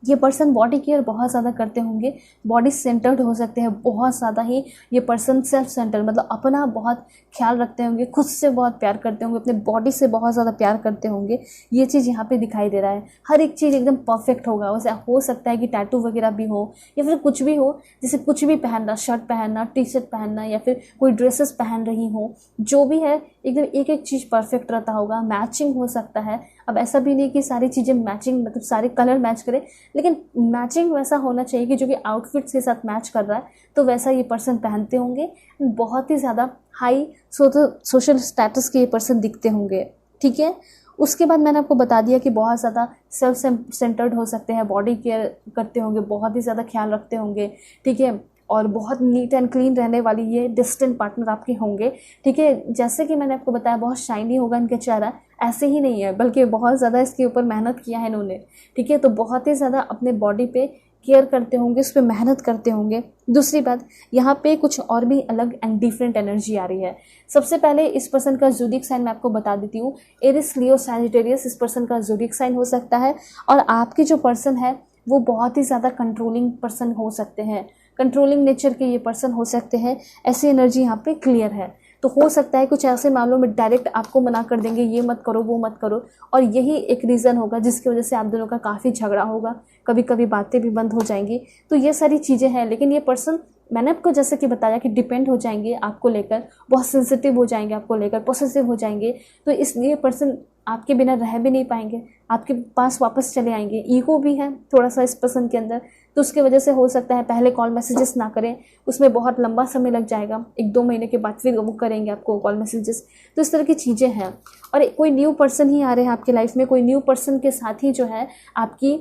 ये पर्सन बॉडी केयर बहुत ज़्यादा करते होंगे, बॉडी सेंटर्ड हो सकते हैं बहुत ज़्यादा ही। ये पर्सन सेल्फ सेंटर मतलब अपना बहुत ख्याल रखते होंगे, खुद से बहुत प्यार करते होंगे, अपने बॉडी से बहुत ज़्यादा प्यार करते होंगे। ये चीज़ यहाँ पे दिखाई दे रहा है। हर एक चीज़ एकदम परफेक्ट होगा। वैसे हो सकता है कि टैटू वगैरह भी हो या फिर कुछ भी हो, जैसे कुछ भी पहनना, शर्ट पहनना, टी शर्ट पहनना या फिर कोई ड्रेसेस पहन रही हो, जो भी है एकदम एक एक चीज़ परफेक्ट रहता होगा। मैचिंग हो सकता है। अब ऐसा भी नहीं कि सारी चीज़ें मैचिंग मतलब सारे कलर मैच करें, लेकिन मैचिंग वैसा होना चाहिए कि जो कि आउटफिट्स के साथ मैच कर रहा है, तो वैसा ये पर्सन पहनते होंगे। बहुत ही ज़्यादा हाई सोशल स्टेटस के ये पर्सन दिखते होंगे। ठीक है, उसके बाद मैंने आपको बता दिया कि बहुत ज़्यादा सेल्फ सेंटर्ड हो सकते हैं, बॉडी केयर करते होंगे, बहुत ही ज़्यादा ख्याल रखते होंगे। ठीक है, और बहुत नीट एंड क्लीन रहने वाली ये डिस्टेंट पार्टनर आपके होंगे। ठीक है, जैसे कि मैंने आपको बताया बहुत शाइनी होगा इनका चेहरा, ऐसे ही नहीं है बल्कि बहुत ज़्यादा इसके ऊपर मेहनत किया है इन्होंने। ठीक है, तो बहुत ही ज़्यादा अपने बॉडी पे केयर करते होंगे, उस पर मेहनत करते होंगे। दूसरी बात, यहाँ पे कुछ और भी अलग एंड डिफरेंट एनर्जी आ रही है। सबसे पहले इस पर्सन का ज़ोडिएक साइन मैं आपको बता देती हूँ। एरिस, लियो, सैजिटेरियस इस पर्सन का ज़ोडिएक साइन हो सकता है। और आपके जो पर्सन है वो बहुत ही ज़्यादा कंट्रोलिंग पर्सन हो सकते हैं, कंट्रोलिंग नेचर के ये पर्सन हो सकते हैं। ऐसी एनर्जी यहाँ पे क्लियर है। तो हो सकता है कुछ ऐसे मामलों में डायरेक्ट आपको मना कर देंगे, ये मत करो वो मत करो, और यही एक रीज़न होगा जिसकी वजह से आप दोनों का काफ़ी झगड़ा होगा, कभी कभी बातें भी बंद हो जाएंगी। तो ये सारी चीज़ें हैं। लेकिन ये पर्सन मैंने आपको जैसे कि बताया कि डिपेंड हो जाएंगे आपको लेकर, बहुत सेंसिटिव हो जाएंगे आपको लेकर, पॉसेसिव हो जाएंगे। तो इसलिए पर्सन आपके बिना रह भी नहीं पाएंगे, आपके पास वापस चले आएंगे। ईगो भी है थोड़ा सा इस पर्सन के अंदर, तो उसकी वजह से हो सकता है पहले कॉल मैसेजेस ना करें, उसमें बहुत लंबा समय लग जाएगा, 1-2 महीने के बाद फिर वो करेंगे आपको कॉल मैसेजेस। तो इस तरह की चीज़ें हैं। और कोई न्यू पर्सन ही आ रहे हैं आपकी लाइफ में, कोई न्यू पर्सन के साथ ही जो है आपकी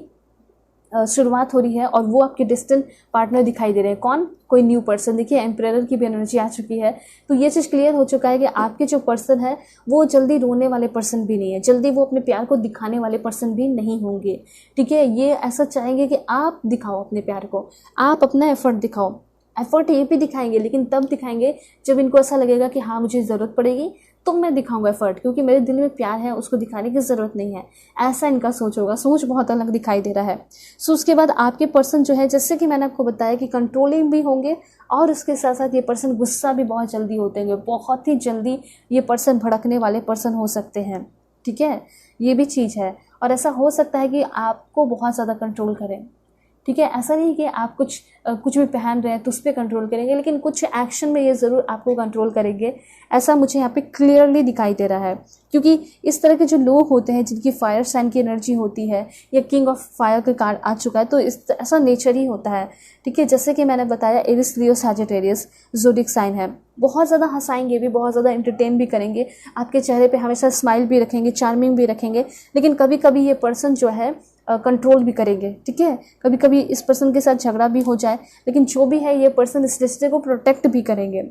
शुरुआत हो रही है, और वो आपके डिस्टेंट पार्टनर दिखाई दे रहे हैं। कौन? कोई न्यू पर्सन। देखिए एम्परर की भी एनर्जी आ चुकी है। तो ये चीज़ क्लियर हो चुका है कि आपके जो पर्सन है वो जल्दी रोने वाले पर्सन भी नहीं है, जल्दी वो अपने प्यार को दिखाने वाले पर्सन भी नहीं होंगे। ठीक है, ये ऐसा चाहेंगे कि आप दिखाओ अपने प्यार को, आप अपना एफर्ट दिखाओ। एफर्ट ये भी दिखाएंगे, लेकिन तब दिखाएंगे जब इनको ऐसा लगेगा कि हाँ मुझे ज़रूरत पड़ेगी तो मैं दिखाऊंगा एफर्ट, क्योंकि मेरे दिल में प्यार है, उसको दिखाने की ज़रूरत नहीं है। ऐसा इनका सोच होगा। सोच बहुत अलग दिखाई दे रहा है। सो उसके बाद आपके पर्सन जो है, जैसे कि मैंने आपको बताया कि कंट्रोलिंग भी होंगे, और उसके साथ साथ ये पर्सन गुस्सा भी बहुत जल्दी होते हैं, बहुत ही जल्दी ये पर्सन भड़कने वाले पर्सन हो सकते हैं। ठीक है, ये भी चीज़ है। और ऐसा हो सकता है कि आपको बहुत ज़्यादा कंट्रोल करें। ठीक है, ऐसा नहीं कि आप कुछ भी पहन रहे हैं तो उस पर कंट्रोल करेंगे, लेकिन कुछ एक्शन में ये ज़रूर आपको कंट्रोल करेंगे। ऐसा मुझे यहाँ पे क्लियरली दिखाई दे रहा है, क्योंकि इस तरह के जो लोग होते हैं जिनकी फायर साइन की एनर्जी होती है, या किंग ऑफ फायर का कार्ड आ चुका है, तो ऐसा नेचर ही होता है। ठीक है, जैसे कि मैंने बताया एरिस, लियो, सैजिटेरियस ज़ोडिएक साइन है। बहुत ज़्यादा हंसाएंगे भी, बहुत ज़्यादा एंटरटेन भी करेंगे, आपके चेहरे पे हमेशा स्माइल भी रखेंगे, चार्मिंग भी रखेंगे। लेकिन कभी कभी ये पर्सन जो है कंट्रोल भी करेंगे। ठीक है, कभी कभी इस पर्सन के साथ झगड़ा भी हो जाए, लेकिन जो भी है ये पर्सन इस रिश्ते को प्रोटेक्ट भी करेंगे।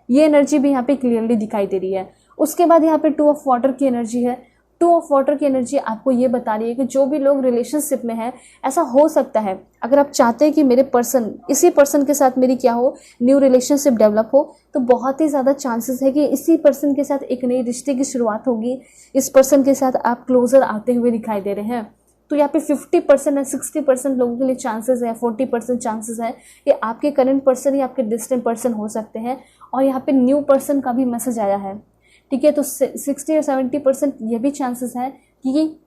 ये एनर्जी भी यहाँ पे क्लियरली दिखाई दे रही है। उसके बाद यहाँ पे 2 ऑफ वाटर की एनर्जी है। 2 ऑफ वाटर की एनर्जी आपको ये बता रही है कि जो भी लोग रिलेशनशिप में हैं, ऐसा हो सकता है अगर आप चाहते हैं कि मेरे पर्सन, इसी पर्सन के साथ मेरी क्या हो, न्यू रिलेशनशिप डेवलप हो, तो बहुत ही ज़्यादा चांसेस है कि इसी पर्सन के साथ एक नई रिश्ते की शुरुआत होगी। इस पर्सन के साथ आप क्लोजर आते हुए दिखाई दे रहे हैं। तो यहाँ पे 50% या 60% लोगों के लिए चांसेस है, 40% चांसेस है कि आपके करंट पर्सन या आपके डिस्टेंट पर्सन हो सकते हैं। और यहाँ पे न्यू पर्सन का भी मैसेज आया है। ठीक है, तो 60 या 70% ये भी चांसेस है कि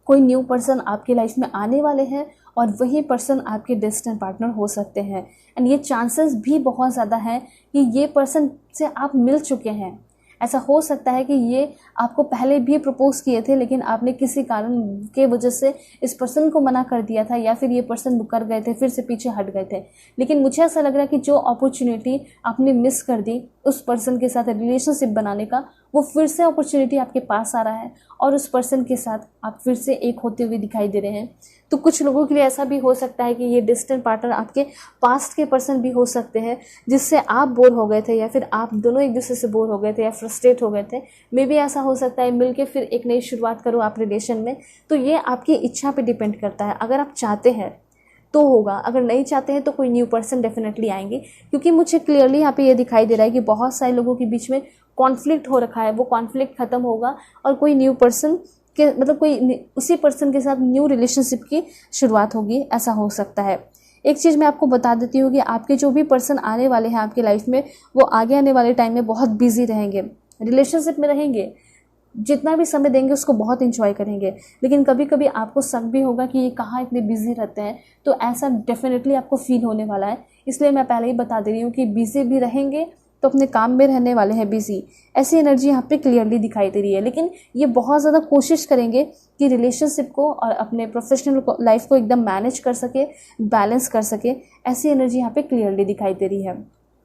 कोई न्यू पर्सन आपकी लाइफ में आने वाले हैं, और वही पर्सन आपके डिस्टेंट पार्टनर हो सकते हैं। एंड ये चांसेस भी बहुत ज़्यादा है कि ये पर्सन से आप मिल चुके हैं। ऐसा हो सकता है कि ये आपको पहले भी प्रपोज किए थे, लेकिन आपने किसी कारण के वजह से इस पर्सन को मना कर दिया था, या फिर ये पर्सन मुकर गए थे, फिर से पीछे हट गए थे। लेकिन मुझे ऐसा लग रहा है कि जो अपॉर्चुनिटी आपने मिस कर दी उस पर्सन के साथ रिलेशनशिप बनाने का, वो फिर से अपॉर्चुनिटी आपके पास आ रहा है, और उस पर्सन के साथ आप फिर से एक होते हुए दिखाई दे रहे हैं। तो कुछ लोगों के लिए ऐसा भी हो सकता है कि ये डिस्टेंट पार्टनर आपके पास्ट के पर्सन भी हो सकते हैं, जिससे आप बोर हो गए थे, या फिर आप दोनों एक दूसरे से बोर हो गए थे या फ्रस्ट्रेट हो गए थे। मे बी ऐसा हो सकता है मिलके फिर एक नई शुरुआत करो आप रिलेशन में। तो ये आपकी इच्छा पे डिपेंड करता है। अगर आप चाहते हैं तो होगा, अगर नहीं चाहते हैं तो कोई न्यू पर्सन डेफिनेटली आएंगे। क्योंकि मुझे क्लियरली यहाँ पे ये दिखाई दे रहा है कि बहुत सारे लोगों के बीच में कॉन्फ्लिक्ट हो रखा है, वो कॉन्फ्लिक्ट खत्म होगा और कोई न्यू पर्सन के मतलब कोई उसी पर्सन के साथ न्यू रिलेशनशिप की शुरुआत होगी, ऐसा हो सकता है। एक चीज़ मैं आपको बता देती हूँ कि आपके जो भी पर्सन आने वाले हैं आपकी लाइफ में, वो आगे आने वाले टाइम में बहुत बिजी रहेंगे, रिलेशनशिप में रहेंगे, जितना भी समय देंगे उसको बहुत इंजॉय करेंगे। लेकिन कभी कभी आपको शक भी होगा कि ये कहाँ इतने बिजी रहते हैं, तो ऐसा डेफिनेटली आपको फील होने वाला है। इसलिए मैं पहले ही बता दे रही हूँ कि बिजी भी रहेंगे तो अपने काम में रहने वाले हैं बिजी, ऐसी एनर्जी यहाँ पे क्लियरली दिखाई दे रही है। लेकिन ये बहुत ज़्यादा कोशिश करेंगे कि रिलेशनशिप को और अपने प्रोफेशनल लाइफ को एकदम मैनेज कर सके, बैलेंस कर सके, ऐसी एनर्जी यहाँ पे क्लियरली दिखाई दे रही है।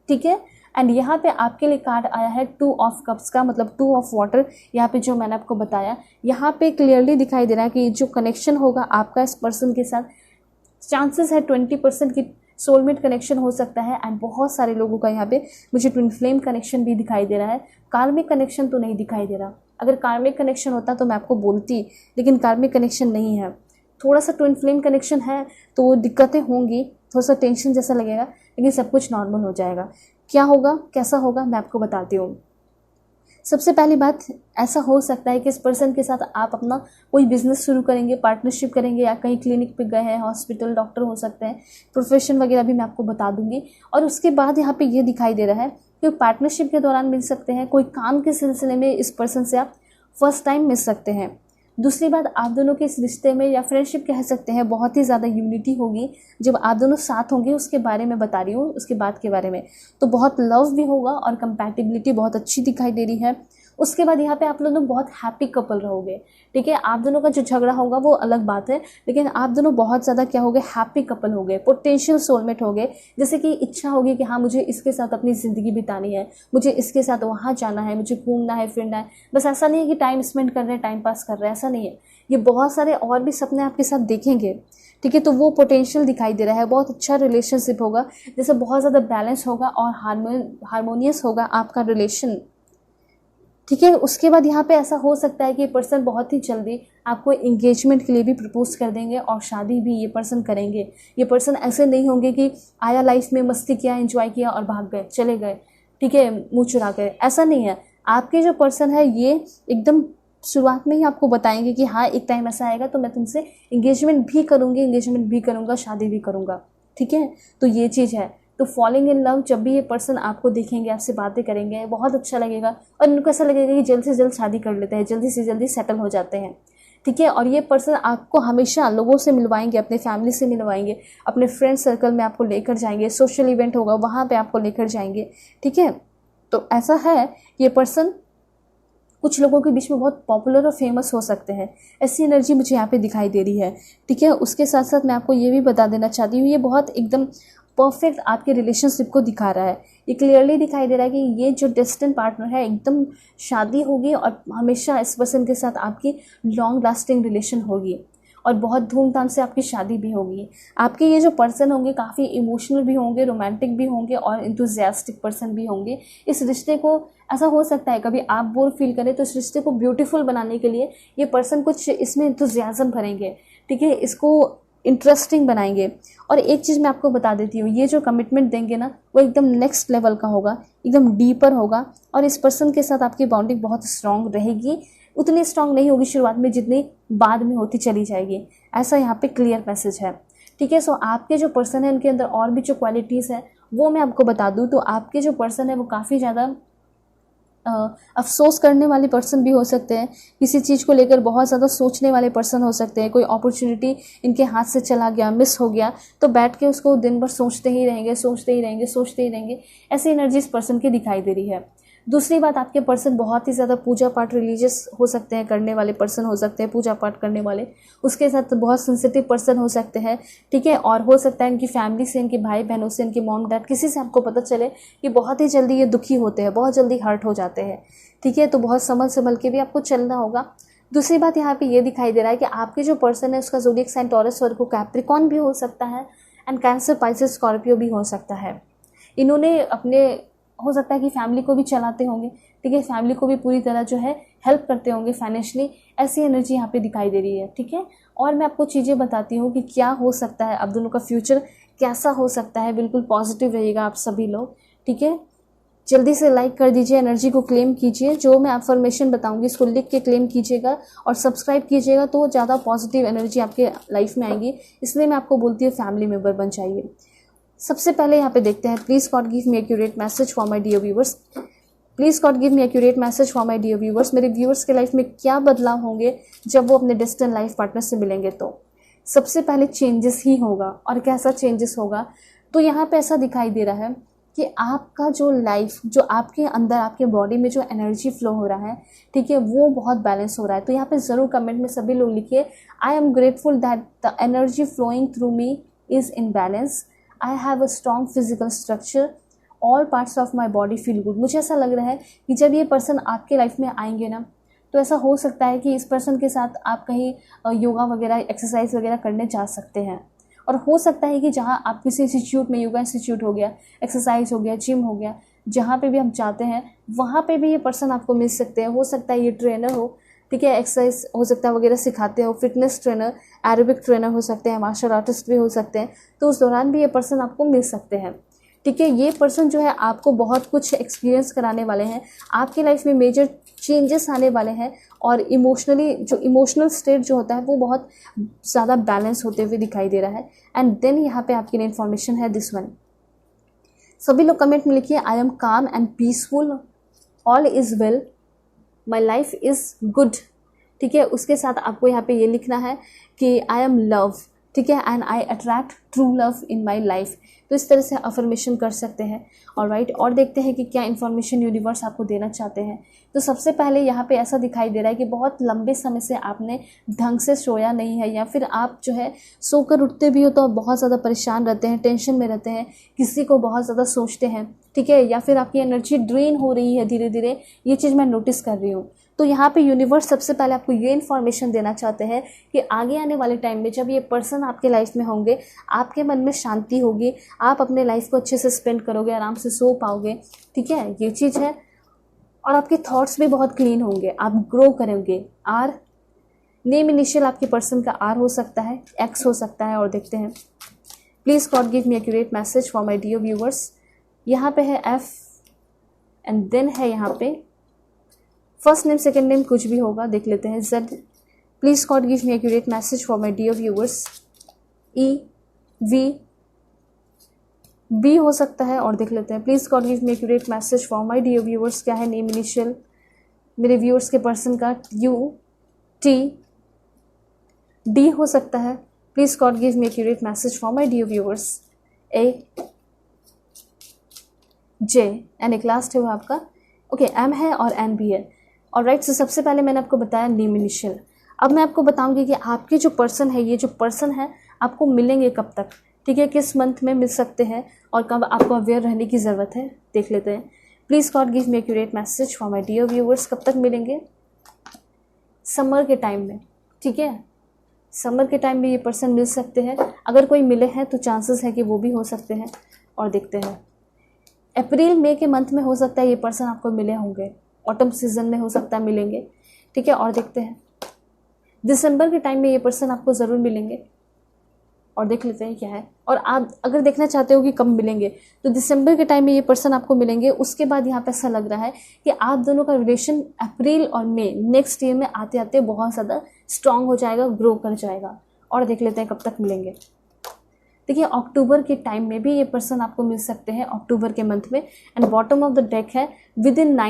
ठीक है, एंड यहाँ पे आपके लिए कार्ड आया है 2 ऑफ कप्स का, मतलब 2 ऑफ वाटर। यहाँ पे जो मैंने आपको बताया, यहाँ पे क्लियरली दिखाई दे रहा है कि जो कनेक्शन होगा आपका इस पर्सन के साथ, चांसेस है 20% की सोलमेट कनेक्शन हो सकता है। एंड बहुत सारे लोगों का यहाँ पे मुझे ट्विन फ्लेम कनेक्शन भी दिखाई दे रहा है। कार्मिक कनेक्शन तो नहीं दिखाई दे रहा, अगर कार्मिक कनेक्शन होता तो मैं आपको बोलती, लेकिन कार्मिक कनेक्शन नहीं है। थोड़ा सा ट्विन फ्लेम कनेक्शन है तो दिक्कतें होंगी, थोड़ा सा टेंशन जैसा लगेगा, लेकिन सब कुछ नॉर्मल हो जाएगा। क्या होगा, कैसा होगा, मैं आपको बताती हूँ। सबसे पहली बात, ऐसा हो सकता है कि इस पर्सन के साथ आप अपना कोई बिजनेस शुरू करेंगे, पार्टनरशिप करेंगे, या कहीं क्लिनिक पे गए हैं, हॉस्पिटल, डॉक्टर हो सकते हैं, प्रोफेशन वगैरह भी मैं आपको बता दूंगी। और उसके बाद यहाँ पे ये दिखाई दे रहा है कि पार्टनरशिप के दौरान मिल सकते हैं, कोई काम के सिलसिले में इस पर्सन से आप फर्स्ट टाइम मिल सकते हैं। दूसरी बात, आप दोनों के इस रिश्ते में या फ्रेंडशिप कह सकते हैं, बहुत ही ज़्यादा यूनिटी होगी जब आप दोनों साथ होंगे। उसके बारे में बता रही हूँ, उसके बाद के बारे में तो बहुत लव भी होगा और कंपैटिबिलिटी बहुत अच्छी दिखाई दे रही है। उसके बाद यहाँ पे आप लोग बहुत हैप्पी कपल रहोगे। ठीक है, आप दोनों का जो झगड़ा होगा वो अलग बात है, लेकिन आप दोनों बहुत ज़्यादा क्या होगे, हैप्पी कपल होगे, पोटेंशियल सोलमेट होगे। जैसे कि इच्छा होगी कि हाँ मुझे इसके साथ अपनी ज़िंदगी बितानी है, मुझे इसके साथ वहाँ जाना है, मुझे घूमना है, फिरना है। बस ऐसा नहीं है कि टाइम स्पेंड कर रहे हैं, टाइम पास कर रहे हैं, ऐसा नहीं है। ये बहुत सारे और भी सपने आपके साथ देखेंगे। ठीक है, तो वो पोटेंशियल दिखाई दे रहा है। बहुत अच्छा रिलेशनशिप होगा, जैसे बहुत ज़्यादा बैलेंस होगा और हारमोनियस होगा आपका रिलेशन। ठीक है, उसके बाद यहाँ पे ऐसा हो सकता है कि ये पर्सन बहुत ही जल्दी आपको एंगेजमेंट के लिए भी प्रपोज कर देंगे और शादी भी ये पर्सन करेंगे। ये पर्सन ऐसे नहीं होंगे कि आया, लाइफ में मस्ती किया, एंजॉय किया और भाग गए, चले गए, ठीक है, मुँह चुरा गए, ऐसा नहीं है। आपके जो पर्सन है ये एकदम शुरुआत में ही आपको बताएंगे कि हाँ एक टाइम ऐसा आएगा तो मैं तुमसे एंगेजमेंट भी करूँगी, एंगेजमेंट भी करूँगा, शादी भी करूँगा। ठीक है, तो ये चीज़ है। तो फॉलिंग इन लव, जब भी ये पर्सन आपको देखेंगे, आपसे बातें करेंगे, बहुत अच्छा लगेगा और इनको ऐसा लगेगा कि जल्द से जल्द शादी कर लेते हैं, जल्दी से जल्दी सेटल हो जाते हैं। ठीक है, और ये पर्सन आपको हमेशा लोगों से मिलवाएंगे, अपने फैमिली से मिलवाएंगे, अपने फ्रेंड सर्कल में आपको लेकर जाएंगे, सोशल इवेंट होगा वहाँ पे आपको लेकर जाएंगे। ठीक है, तो ऐसा है, ये पर्सन कुछ लोगों के बीच में बहुत पॉपुलर और फेमस हो सकते हैं, ऐसी एनर्जी मुझे यहाँ पे दिखाई दे रही है। ठीक है, उसके साथ साथ मैं आपको ये भी बता देना चाहती हूँ, ये बहुत एकदम परफेक्ट आपके रिलेशनशिप को दिखा रहा है। ये क्लियरली दिखाई दे रहा है कि ये जो डेस्टिन पार्टनर है, एकदम शादी होगी और हमेशा इस पर्सन के साथ आपकी लॉन्ग लास्टिंग रिलेशन होगी और बहुत धूमधाम से आपकी शादी भी होगी। आपके ये जो पर्सन होंगे काफ़ी इमोशनल भी होंगे, रोमांटिक भी होंगे और इंथुजियास्टिक पर्सन भी होंगे। इस रिश्ते को ऐसा हो सकता है कभी आप बोर फील करें तो इस रिश्ते को ब्यूटीफुल बनाने के लिए ये पर्सन कुछ इसमें इंथुजियाज्म भरेंगे। ठीक है, इसको इंटरेस्टिंग बनाएंगे। और एक चीज़ मैं आपको बता देती हूँ, ये जो कमिटमेंट देंगे ना वो एकदम नेक्स्ट लेवल का होगा, एकदम डीपर होगा और इस पर्सन के साथ आपकी बॉन्डिंग बहुत स्ट्रांग रहेगी। उतनी स्ट्रांग नहीं होगी शुरुआत में जितनी बाद में होती चली जाएगी, ऐसा यहाँ पे क्लियर मैसेज है। ठीक है, सो आपके जो पर्सन है उनके अंदर और भी जो क्वालिटीज़ है वो मैं आपको बता दूँ तो आपके जो पर्सन है वो काफ़ी ज़्यादा अफसोस करने वाले पर्सन भी हो सकते हैं, किसी चीज़ को लेकर बहुत ज़्यादा सोचने वाले पर्सन हो सकते हैं। कोई अपॉर्चुनिटी इनके हाथ से चला गया, मिस हो गया तो बैठ के उसको दिन भर सोचते ही रहेंगे, सोचते ही रहेंगे, सोचते ही रहेंगे। ऐसी एनर्जी इस पर्सन की दिखाई दे रही है। दूसरी बात, आपके पर्सन बहुत ही ज़्यादा पूजा पाठ रिलीजियस हो सकते हैं, करने वाले पर्सन हो सकते हैं, पूजा पाठ करने वाले। उसके साथ बहुत सेंसिटिव पर्सन हो सकते हैं। ठीक है, और हो सकता है इनकी फैमिली से, इनके भाई बहनों से, इनके मॉम डैड, किसी से आपको पता चले कि बहुत ही जल्दी ये दुखी होते हैं, बहुत जल्दी हर्ट हो जाते हैं। ठीक है, तो बहुत संभल के भी आपको चलना होगा। दूसरी बात यहाँ पे ये दिखाई दे रहा है कि आपके जो पर्सन है उसका zodiac sign taurus, Virgo, Capricorn भी हो सकता है एंड कैंसर, पाइसेस, स्कॉर्पियो भी हो सकता है। इन्होंने अपने, हो सकता है कि फैमिली को भी चलाते होंगे। ठीक है, फैमिली को भी पूरी तरह जो है हेल्प करते होंगे फाइनेंशियली, ऐसी एनर्जी यहाँ पे दिखाई दे रही है। ठीक है, और मैं आपको चीज़ें बताती हूँ कि क्या हो सकता है, आप दोनों का फ्यूचर कैसा हो सकता है। बिल्कुल पॉजिटिव रहिएगा आप सभी लोग। ठीक है, जल्दी से लाइक कर दीजिए, एनर्जी को क्लेम कीजिए। जो मैं अफर्मेशन बताऊंगी इसको लिख के क्लेम कीजिएगा और सब्सक्राइब कीजिएगा, तो ज़्यादा पॉजिटिव एनर्जी आपके लाइफ में आएगी। इसलिए मैं आपको बोलती हूँ फैमिली मेंबर बन जाइए। सबसे पहले यहाँ पे देखते हैं, please God give me accurate message for my dear viewers. Please God give me accurate message for my dear viewers. मेरे व्यूवर्स के लाइफ में क्या बदलाव होंगे जब वो अपने डेस्टिन्ड लाइफ पार्टनर से मिलेंगे? तो सबसे पहले चेंजेस ही होगा। और कैसा चेंजेस होगा? तो यहाँ पे ऐसा दिखाई दे रहा है कि आपका जो लाइफ, जो आपके अंदर, आपके बॉडी में जो एनर्जी फ्लो हो रहा है, ठीक है, वो बहुत बैलेंस हो रहा है। तो यहाँ पे ज़रूर कमेंट में सभी लोग लिखिए, I am grateful that the energy flowing through me is in balance, I have a strong physical structure, all parts of my body feel good. मुझे ऐसा लग रहा है कि जब ये पर्सन आपके लाइफ में आएंगे ना, तो ऐसा हो सकता है कि इस पर्सन के साथ आप कहीं योगा वगैरह, एक्सरसाइज वगैरह करने जा सकते हैं। और हो सकता है कि जहाँ आप किसी इंस्टीट्यूट में, योगा इंस्टीट्यूट हो गया, एक्सरसाइज हो गया, जिम हो गया, जहाँ पे भी हम जाते हैं वहाँ पे भी ये पर्सन आपको मिल सकते हैं। हो सकता है ये ट्रेनर हो, ठीक है, एक्सरसाइज हो सकता है वगैरह सिखाते हो, फिटनेस ट्रेनर, एरोबिक ट्रेनर हो सकते हैं, मार्शल आर्टिस्ट भी हो सकते हैं। तो उस दौरान भी ये पर्सन आपको मिल सकते हैं, ठीक है। ये पर्सन जो है आपको बहुत कुछ एक्सपीरियंस कराने वाले हैं, आपकी लाइफ में मेजर चेंजेस आने वाले हैं। और इमोशनली, जो इमोशनल स्टेट जो होता है वो बहुत ज़्यादा बैलेंस होते हुए दिखाई दे रहा है। एंड देन यहाँ पे आपके लिए इन्फॉर्मेशन है दिस वन। सभी लोग कमेंट में लिखिए, आई एम काम and peaceful, all is well, my life is good, ठीक है। उसके साथ आपको यहाँ पे ये लिखना है कि आई एम लव, ठीक है, and I attract true love in my life. तो इस तरह से अफर्मेशन कर सकते हैं। ऑलराइट, और देखते हैं कि क्या इन्फॉर्मेशन यूनिवर्स आपको देना चाहते हैं। तो सबसे पहले यहाँ पे ऐसा दिखाई दे रहा है कि बहुत लंबे समय से आपने ढंग से सोया नहीं है, या फिर आप जो है सोकर उठते भी हो तो बहुत ज़्यादा परेशान रहते हैं, टेंशन में रहते हैं, किसी को बहुत ज़्यादा सोचते हैं, ठीक है, या फिर आपकी एनर्जी ड्रेन हो रही है धीरे धीरे। ये चीज़ मैं नोटिस कर रही हूँ। तो यहाँ पे यूनिवर्स सबसे पहले आपको ये इन्फॉर्मेशन देना चाहते हैं कि आगे आने वाले टाइम में जब ये पर्सन आपके लाइफ में होंगे, आपके मन में शांति होगी, आप अपने लाइफ को अच्छे से स्पेंड करोगे, आराम से सो पाओगे, ठीक है, ये चीज़ है। और आपके थॉट्स भी बहुत क्लीन होंगे, आप ग्रो करेंगे। आर, नेम इनिशियल आपके पर्सन का आर हो सकता है, एक्स हो सकता है। और देखते हैं, please God give me accurate message for my dear viewers. यहाँ पे है एफ एंड देन है यहाँ पे फर्स्ट नेम, सेकेंड नेम कुछ भी होगा, देख लेते हैं। Z, please God give me accurate message for my dear viewers. E, V, B हो सकता है। और देख लेते हैं, please God give me accurate message for my dear व्यूअर्स। क्या है नेम इनिशियल मेरे व्यूअर्स के पर्सन का? यू, टी, डी हो सकता है। Please God give me accurate message for my dear viewers. A, J, N एक लास्ट है वो आपका, ओके, एम है और एन भी है। और राइट, सो सबसे पहले मैंने आपको बताया नेम इनिशियल। अब मैं आपको बताऊंगी कि आपके जो पर्सन है, ये जो पर्सन है आपको मिलेंगे कब तक, ठीक है, किस मंथ में मिल सकते हैं और कब आपको अवेयर रहने की ज़रूरत है, देख लेते हैं। Please God give me accurate message for my dear viewers. कब तक मिलेंगे? समर के टाइम में, ठीक है, समर के टाइम में ये पर्सन मिल सकते हैं। अगर कोई मिले हैं तो चांसेस है कि वो भी हो सकते हैं। और देखते हैं, अप्रैल मई के मंथ में हो सकता है ये पर्सन आपको मिले होंगे, ऑटम सीजन में हो सकता है मिलेंगे, ठीक है। और देखते हैं, दिसंबर के टाइम में ये पर्सन आपको ज़रूर मिलेंगे। और देख लेते हैं क्या है। और आप अगर देखना चाहते हो कि कब मिलेंगे, तो दिसंबर के टाइम में ये पर्सन आपको मिलेंगे। उसके बाद यहाँ पे ऐसा लग रहा है कि आप दोनों का रिलेशन अप्रैल और मई नेक्स्ट ईयर में आते आते बहुत ज़्यादा स्ट्रांग हो जाएगा, ग्रो कर जाएगा। और देख लेते हैं कब तक मिलेंगे। देखिए, अक्टूबर के टाइम में भी ये पर्सन आपको मिल सकते हैं, अक्टूबर के मंथ में। And bottom of the deck है विद इन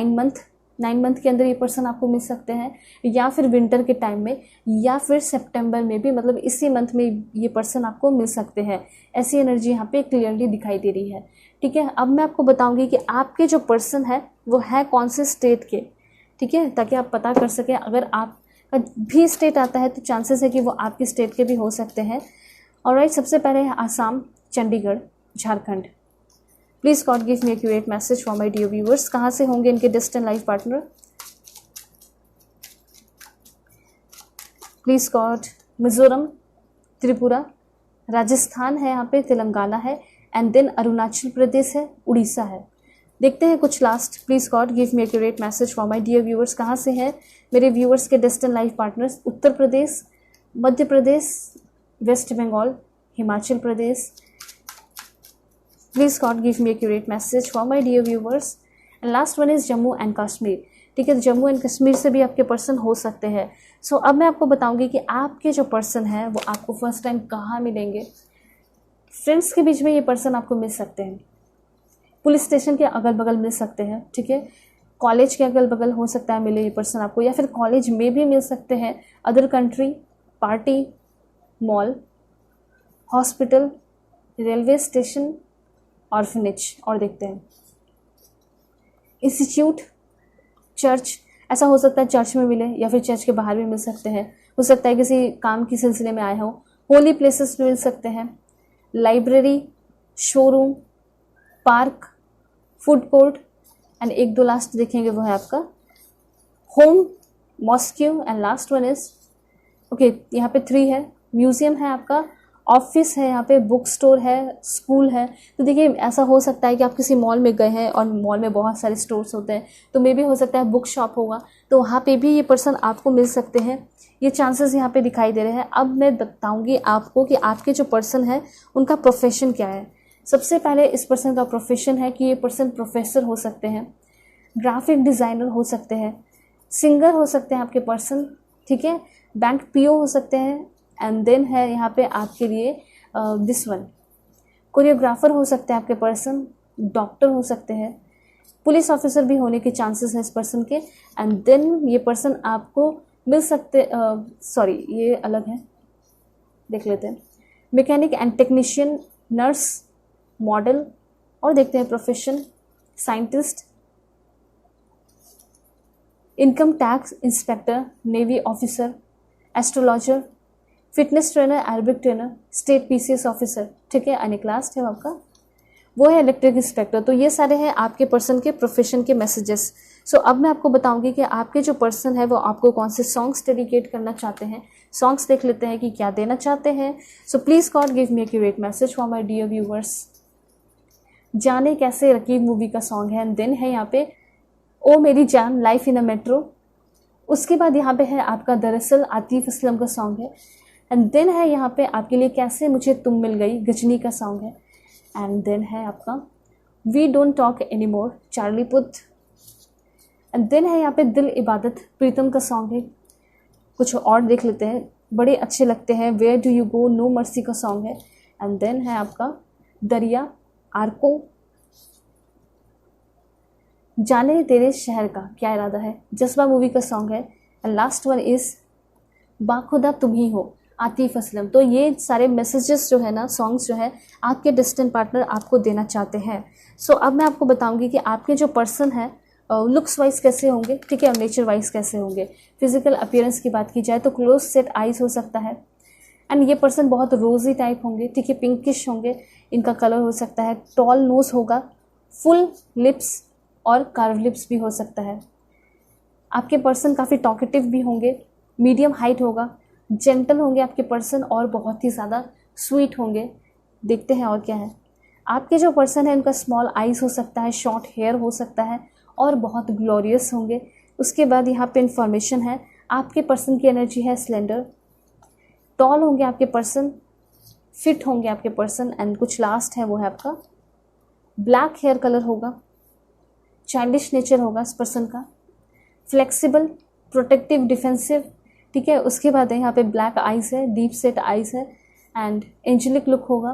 9 मंथ के अंदर ये पर्सन आपको मिल सकते हैं, या फिर विंटर के टाइम में, या फिर सितंबर में भी, मतलब इसी मंथ में ये पर्सन आपको मिल सकते हैं। ऐसी एनर्जी यहाँ पे क्लियरली दिखाई दे रही है, ठीक है। अब मैं आपको बताऊंगी कि आपके जो पर्सन है वो है कौन से स्टेट के, ठीक है, ताकि आप पता कर सकें। अगर आपका भी स्टेट आता है तो चांसेस है कि वो आपके स्टेट के भी हो सकते हैं। ऑलराइट, सबसे पहले है Assam, Chandigarh, Jharkhand. Please God give me accurate message for my dear viewers. कहाँ से होंगे इनके distant life partner? Please God, Mizoram, Tripura, Rajasthan है यहाँ पे, तेलंगाना है, एंड देन अरुणाचल प्रदेश है, उड़ीसा है। देखते हैं कुछ last. Please God give me accurate message for my dear viewers. कहाँ से हैं मेरे व्यूअर्स के distant life partners? Uttar Pradesh, Madhya Pradesh, West Bengal, Himachal Pradesh. Please God give me accurate message for my dear viewers. And last one is Jammu and Kashmir. ठीक है, तो जम्मू एंड कश्मीर से भी आपके पर्सन हो सकते हैं। सो अब मैं आपको बताऊंगी कि आपके जो पर्सन हैं वो आपको फर्स्ट टाइम कहाँ मिलेंगे। फ्रेंड्स के बीच में ये पर्सन आपको मिल सकते हैं, पुलिस स्टेशन के अगल बगल मिल सकते हैं, ठीक है, कॉलेज के अगल बगल हो सकता है मिले ये पर्सन आपको, या फिर कॉलेज में भी मिल सकते हैं, other country, party, mall, hospital, railway station, orphanage, और देखते हैं इंस्टीट्यूट, चर्च। ऐसा हो सकता है चर्च में मिले या फिर चर्च के बाहर भी मिल सकते हैं, हो सकता है किसी काम के सिलसिले में आए हो। होली प्लेसेस में मिल सकते हैं, library, showroom, park, food court, and एक दो लास्ट देखेंगे वो है आपका home, mosque, and last one is okay यहाँ पे 3 है, म्यूजियम है आपका, ऑफिस है, यहाँ पे बुक स्टोर है, स्कूल है। तो देखिए ऐसा हो सकता है कि आप किसी मॉल में गए हैं और मॉल में बहुत सारे स्टोर्स होते हैं, तो मे भी हो सकता है बुक शॉप होगा, तो वहाँ पे भी ये पर्सन आपको मिल सकते हैं। ये चांसेस यहाँ पे दिखाई दे रहे हैं। अब मैं बताऊँगी आपको कि आपके जो पर्सन है उनका प्रोफेशन क्या है। सबसे पहले इस पर्सन का प्रोफेशन है कि ये पर्सन प्रोफेसर हो सकते हैं, ग्राफिक डिज़ाइनर हो सकते हैं, सिंगर हो सकते हैं आपके पर्सन, ठीक है, बैंक पीओ हो सकते हैं, एंड देन है यहाँ पे आपके लिए दिस वन कोरियोग्राफर हो सकते हैं आपके पर्सन, डॉक्टर हो सकते हैं, पुलिस ऑफिसर भी होने के चांसेस हैं इस पर्सन के। एंड देन ये पर्सन आपको मिल सकते सॉरी ये अलग है, देख लेते हैं, mechanic and technician, nurse, model, और देखते हैं profession, scientist, income tax inspector, navy officer, astrologer, fitness trainer, Arabic trainer, state PCS officer, ठीक है, अनेक लास्ट है आपका वो है इलेक्ट्रिक इंस्पेक्टर। तो ये सारे हैं आपके पर्सन के प्रोफेशन के मैसेजेस। सो अब मैं आपको बताऊंगी कि आपके जो पर्सन है वो आपको कौन से सॉन्ग्स डेडिकेट करना चाहते हैं। सॉन्ग्स देख लेते हैं कि क्या देना चाहते हैं। So please God give me accurate message for my dear viewers. जाने कैसे रकीब मूवी का सॉन्ग है, एंड देन है यहाँ पे ओ मेरी जान, लाइफ इन अ मेट्रो। उसके बाद यहाँ पे है आपका दरअसल, आतिफ असलम का सॉन्ग है। एंड देन है यहाँ पे आपके लिए कैसे मुझे तुम मिल गई, गजनी का सॉन्ग है। एंड देन है आपका we don't talk anymore, Charlie Puth. And then है यहाँ पे दिल इबादत, प्रीतम का सॉन्ग है। कुछ और देख लेते हैं, बड़े अच्छे लगते हैं, where do you go, no mercy का सॉन्ग है। एंड देन है आपका दरिया, आर्को, जाने तेरे शहर का क्या इरादा है, जज्बा मूवी का सॉन्ग है। एंड लास्ट वन इज बाखुदा तुम ही हो, आतिफ असलम। तो ये सारे मैसेजेस जो है ना, सॉन्ग्स जो है आपके डिस्टेंट पार्टनर आपको देना चाहते हैं। सो अब मैं आपको बताऊंगी कि आपके जो पर्सन है लुक्स वाइज कैसे होंगे, ठीक है, और नेचर वाइज कैसे होंगे। फिजिकल अपीयरेंस की बात की जाए तो क्लोज सेट आइज हो सकता है, एंड ये पर्सन बहुत रोजी टाइप होंगे, ठीक है, पिंकिश होंगे, इनका कलर हो सकता है, टॉल नोज होगा, फुल लिप्स और कार्व लिप्स भी हो सकता है। आपके पर्सन काफ़ी टॉकेटिव भी होंगे, मीडियम हाइट होगा, जेंटल होंगे आपके पर्सन, और बहुत ही ज़्यादा स्वीट होंगे। देखते हैं और क्या है। आपके जो पर्सन है उनका स्मॉल आइज़ हो सकता है, शॉर्ट हेयर हो सकता है, और बहुत ग्लोरियस होंगे। उसके बाद यहाँ पे इंफॉर्मेशन है, आपके पर्सन की एनर्जी है स्लेंडर, टॉल होंगे आपके पर्सन, फिट होंगे आपके पर्सन, एंड कुछ लास्ट है वो है आपका ब्लैक हेयर कलर होगा, चाइल्डिश नेचर होगा इस पर्सन का, फ्लेक्सिबल, प्रोटेक्टिव, डिफेंसिव, ठीक है। उसके बाद यहाँ पे ब्लैक आइज है, डीप सेट आइज है, एंड एंजेलिक लुक होगा,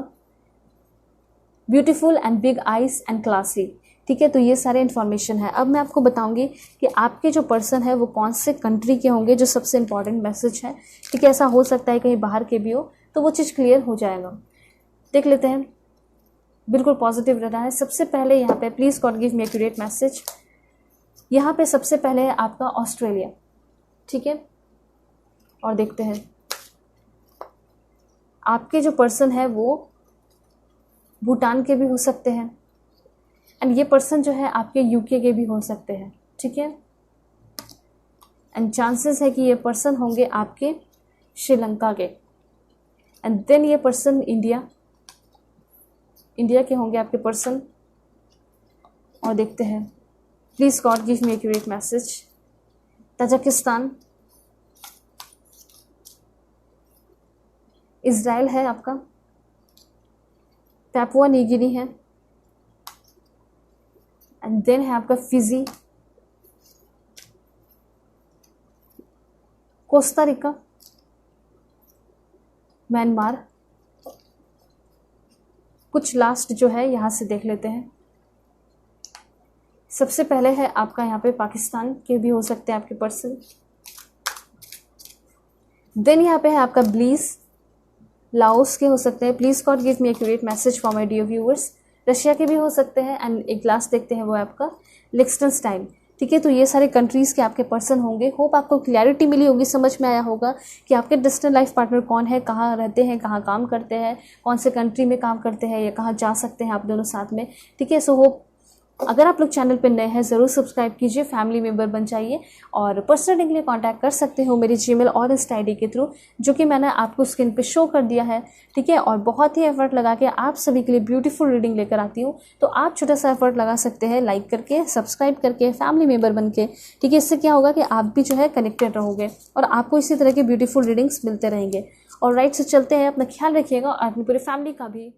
beautiful and big eyes and classy, ठीक है। तो ये सारे इन्फॉर्मेशन है। अब मैं आपको बताऊंगी कि आपके जो पर्सन है वो कौन से कंट्री के होंगे, जो सबसे इंपॉर्टेंट मैसेज है, ठीक है। ऐसा हो सकता है कहीं बाहर के भी हो, तो वो चीज़ क्लियर हो जाएगा। देख लेते हैं, बिल्कुल पॉजिटिव रहना है। सबसे पहले यहाँ पे please God give me accurate message. यहाँ पे सबसे पहले है आपका ऑस्ट्रेलिया, ठीक है, और देखते हैं आपके जो पर्सन है वो भूटान के भी हो सकते हैं, एंड ये पर्सन जो है आपके यूके के भी हो सकते हैं, ठीक है। एंड चांसेस है कि ये पर्सन होंगे आपके श्रीलंका के, एंड देन ये पर्सन इंडिया के होंगे आपके पर्सन, और देखते हैं please God give me accurate message. Tajikistan, Israel है आपका, पैपुआ न्यू गिनी है, एंड देन है आपका फिजी, कोस्टा रिका, म्यांमार। कुछ लास्ट जो है यहाँ से देख लेते हैं। सबसे पहले है आपका यहाँ पे पाकिस्तान के भी हो सकते हैं आपके पर्सन। देन यहाँ पे है आपका ब्लीज, लाओस के हो सकते हैं। Please God give me accurate message for my dear viewers. Russia के भी हो सकते हैं। एंड एक लास्ट देखते हैं वो है आपका लिechtenstein। ठीक है, तो ये सारे कंट्रीज़ के आपके पर्सन होंगे। होप आपको क्लैरिटी मिली होगी, समझ में आया होगा कि आपके डिस्टेंट लाइफ पार्टनर कौन है, कहाँ रहते हैं, कहाँ काम करते हैं, कौन से कंट्री में काम करते हैं या कहाँ जा सकते हैं आप दोनों साथ में। ठीक है, सो होप अगर आप लोग चैनल पर नए हैं ज़रूर सब्सक्राइब कीजिए, फैमिली मेम्बर बन जाइए और पर्सनली के लिए कांटेक्ट कर सकते हो मेरी जीमेल और इंस्टा आईडी के थ्रू, जो कि मैंने आपको स्क्रीन पे शो कर दिया है। ठीक है, और बहुत ही एफर्ट लगा के आप सभी के लिए ब्यूटीफुल रीडिंग लेकर आती हूँ, तो आप छोटा सा एफर्ट लगा सकते हैं लाइक करके, सब्सक्राइब करके, फैमिली मेम्बर बन के। ठीक है, इससे क्या होगा कि आप भी जो है कनेक्टेड रहोगे और आपको इसी तरह के ब्यूटीफुल रीडिंग्स मिलते रहेंगे। और राइट से चलते हैं, अपना ख्याल रखिएगा और अपनी पूरी फैमिली का भी।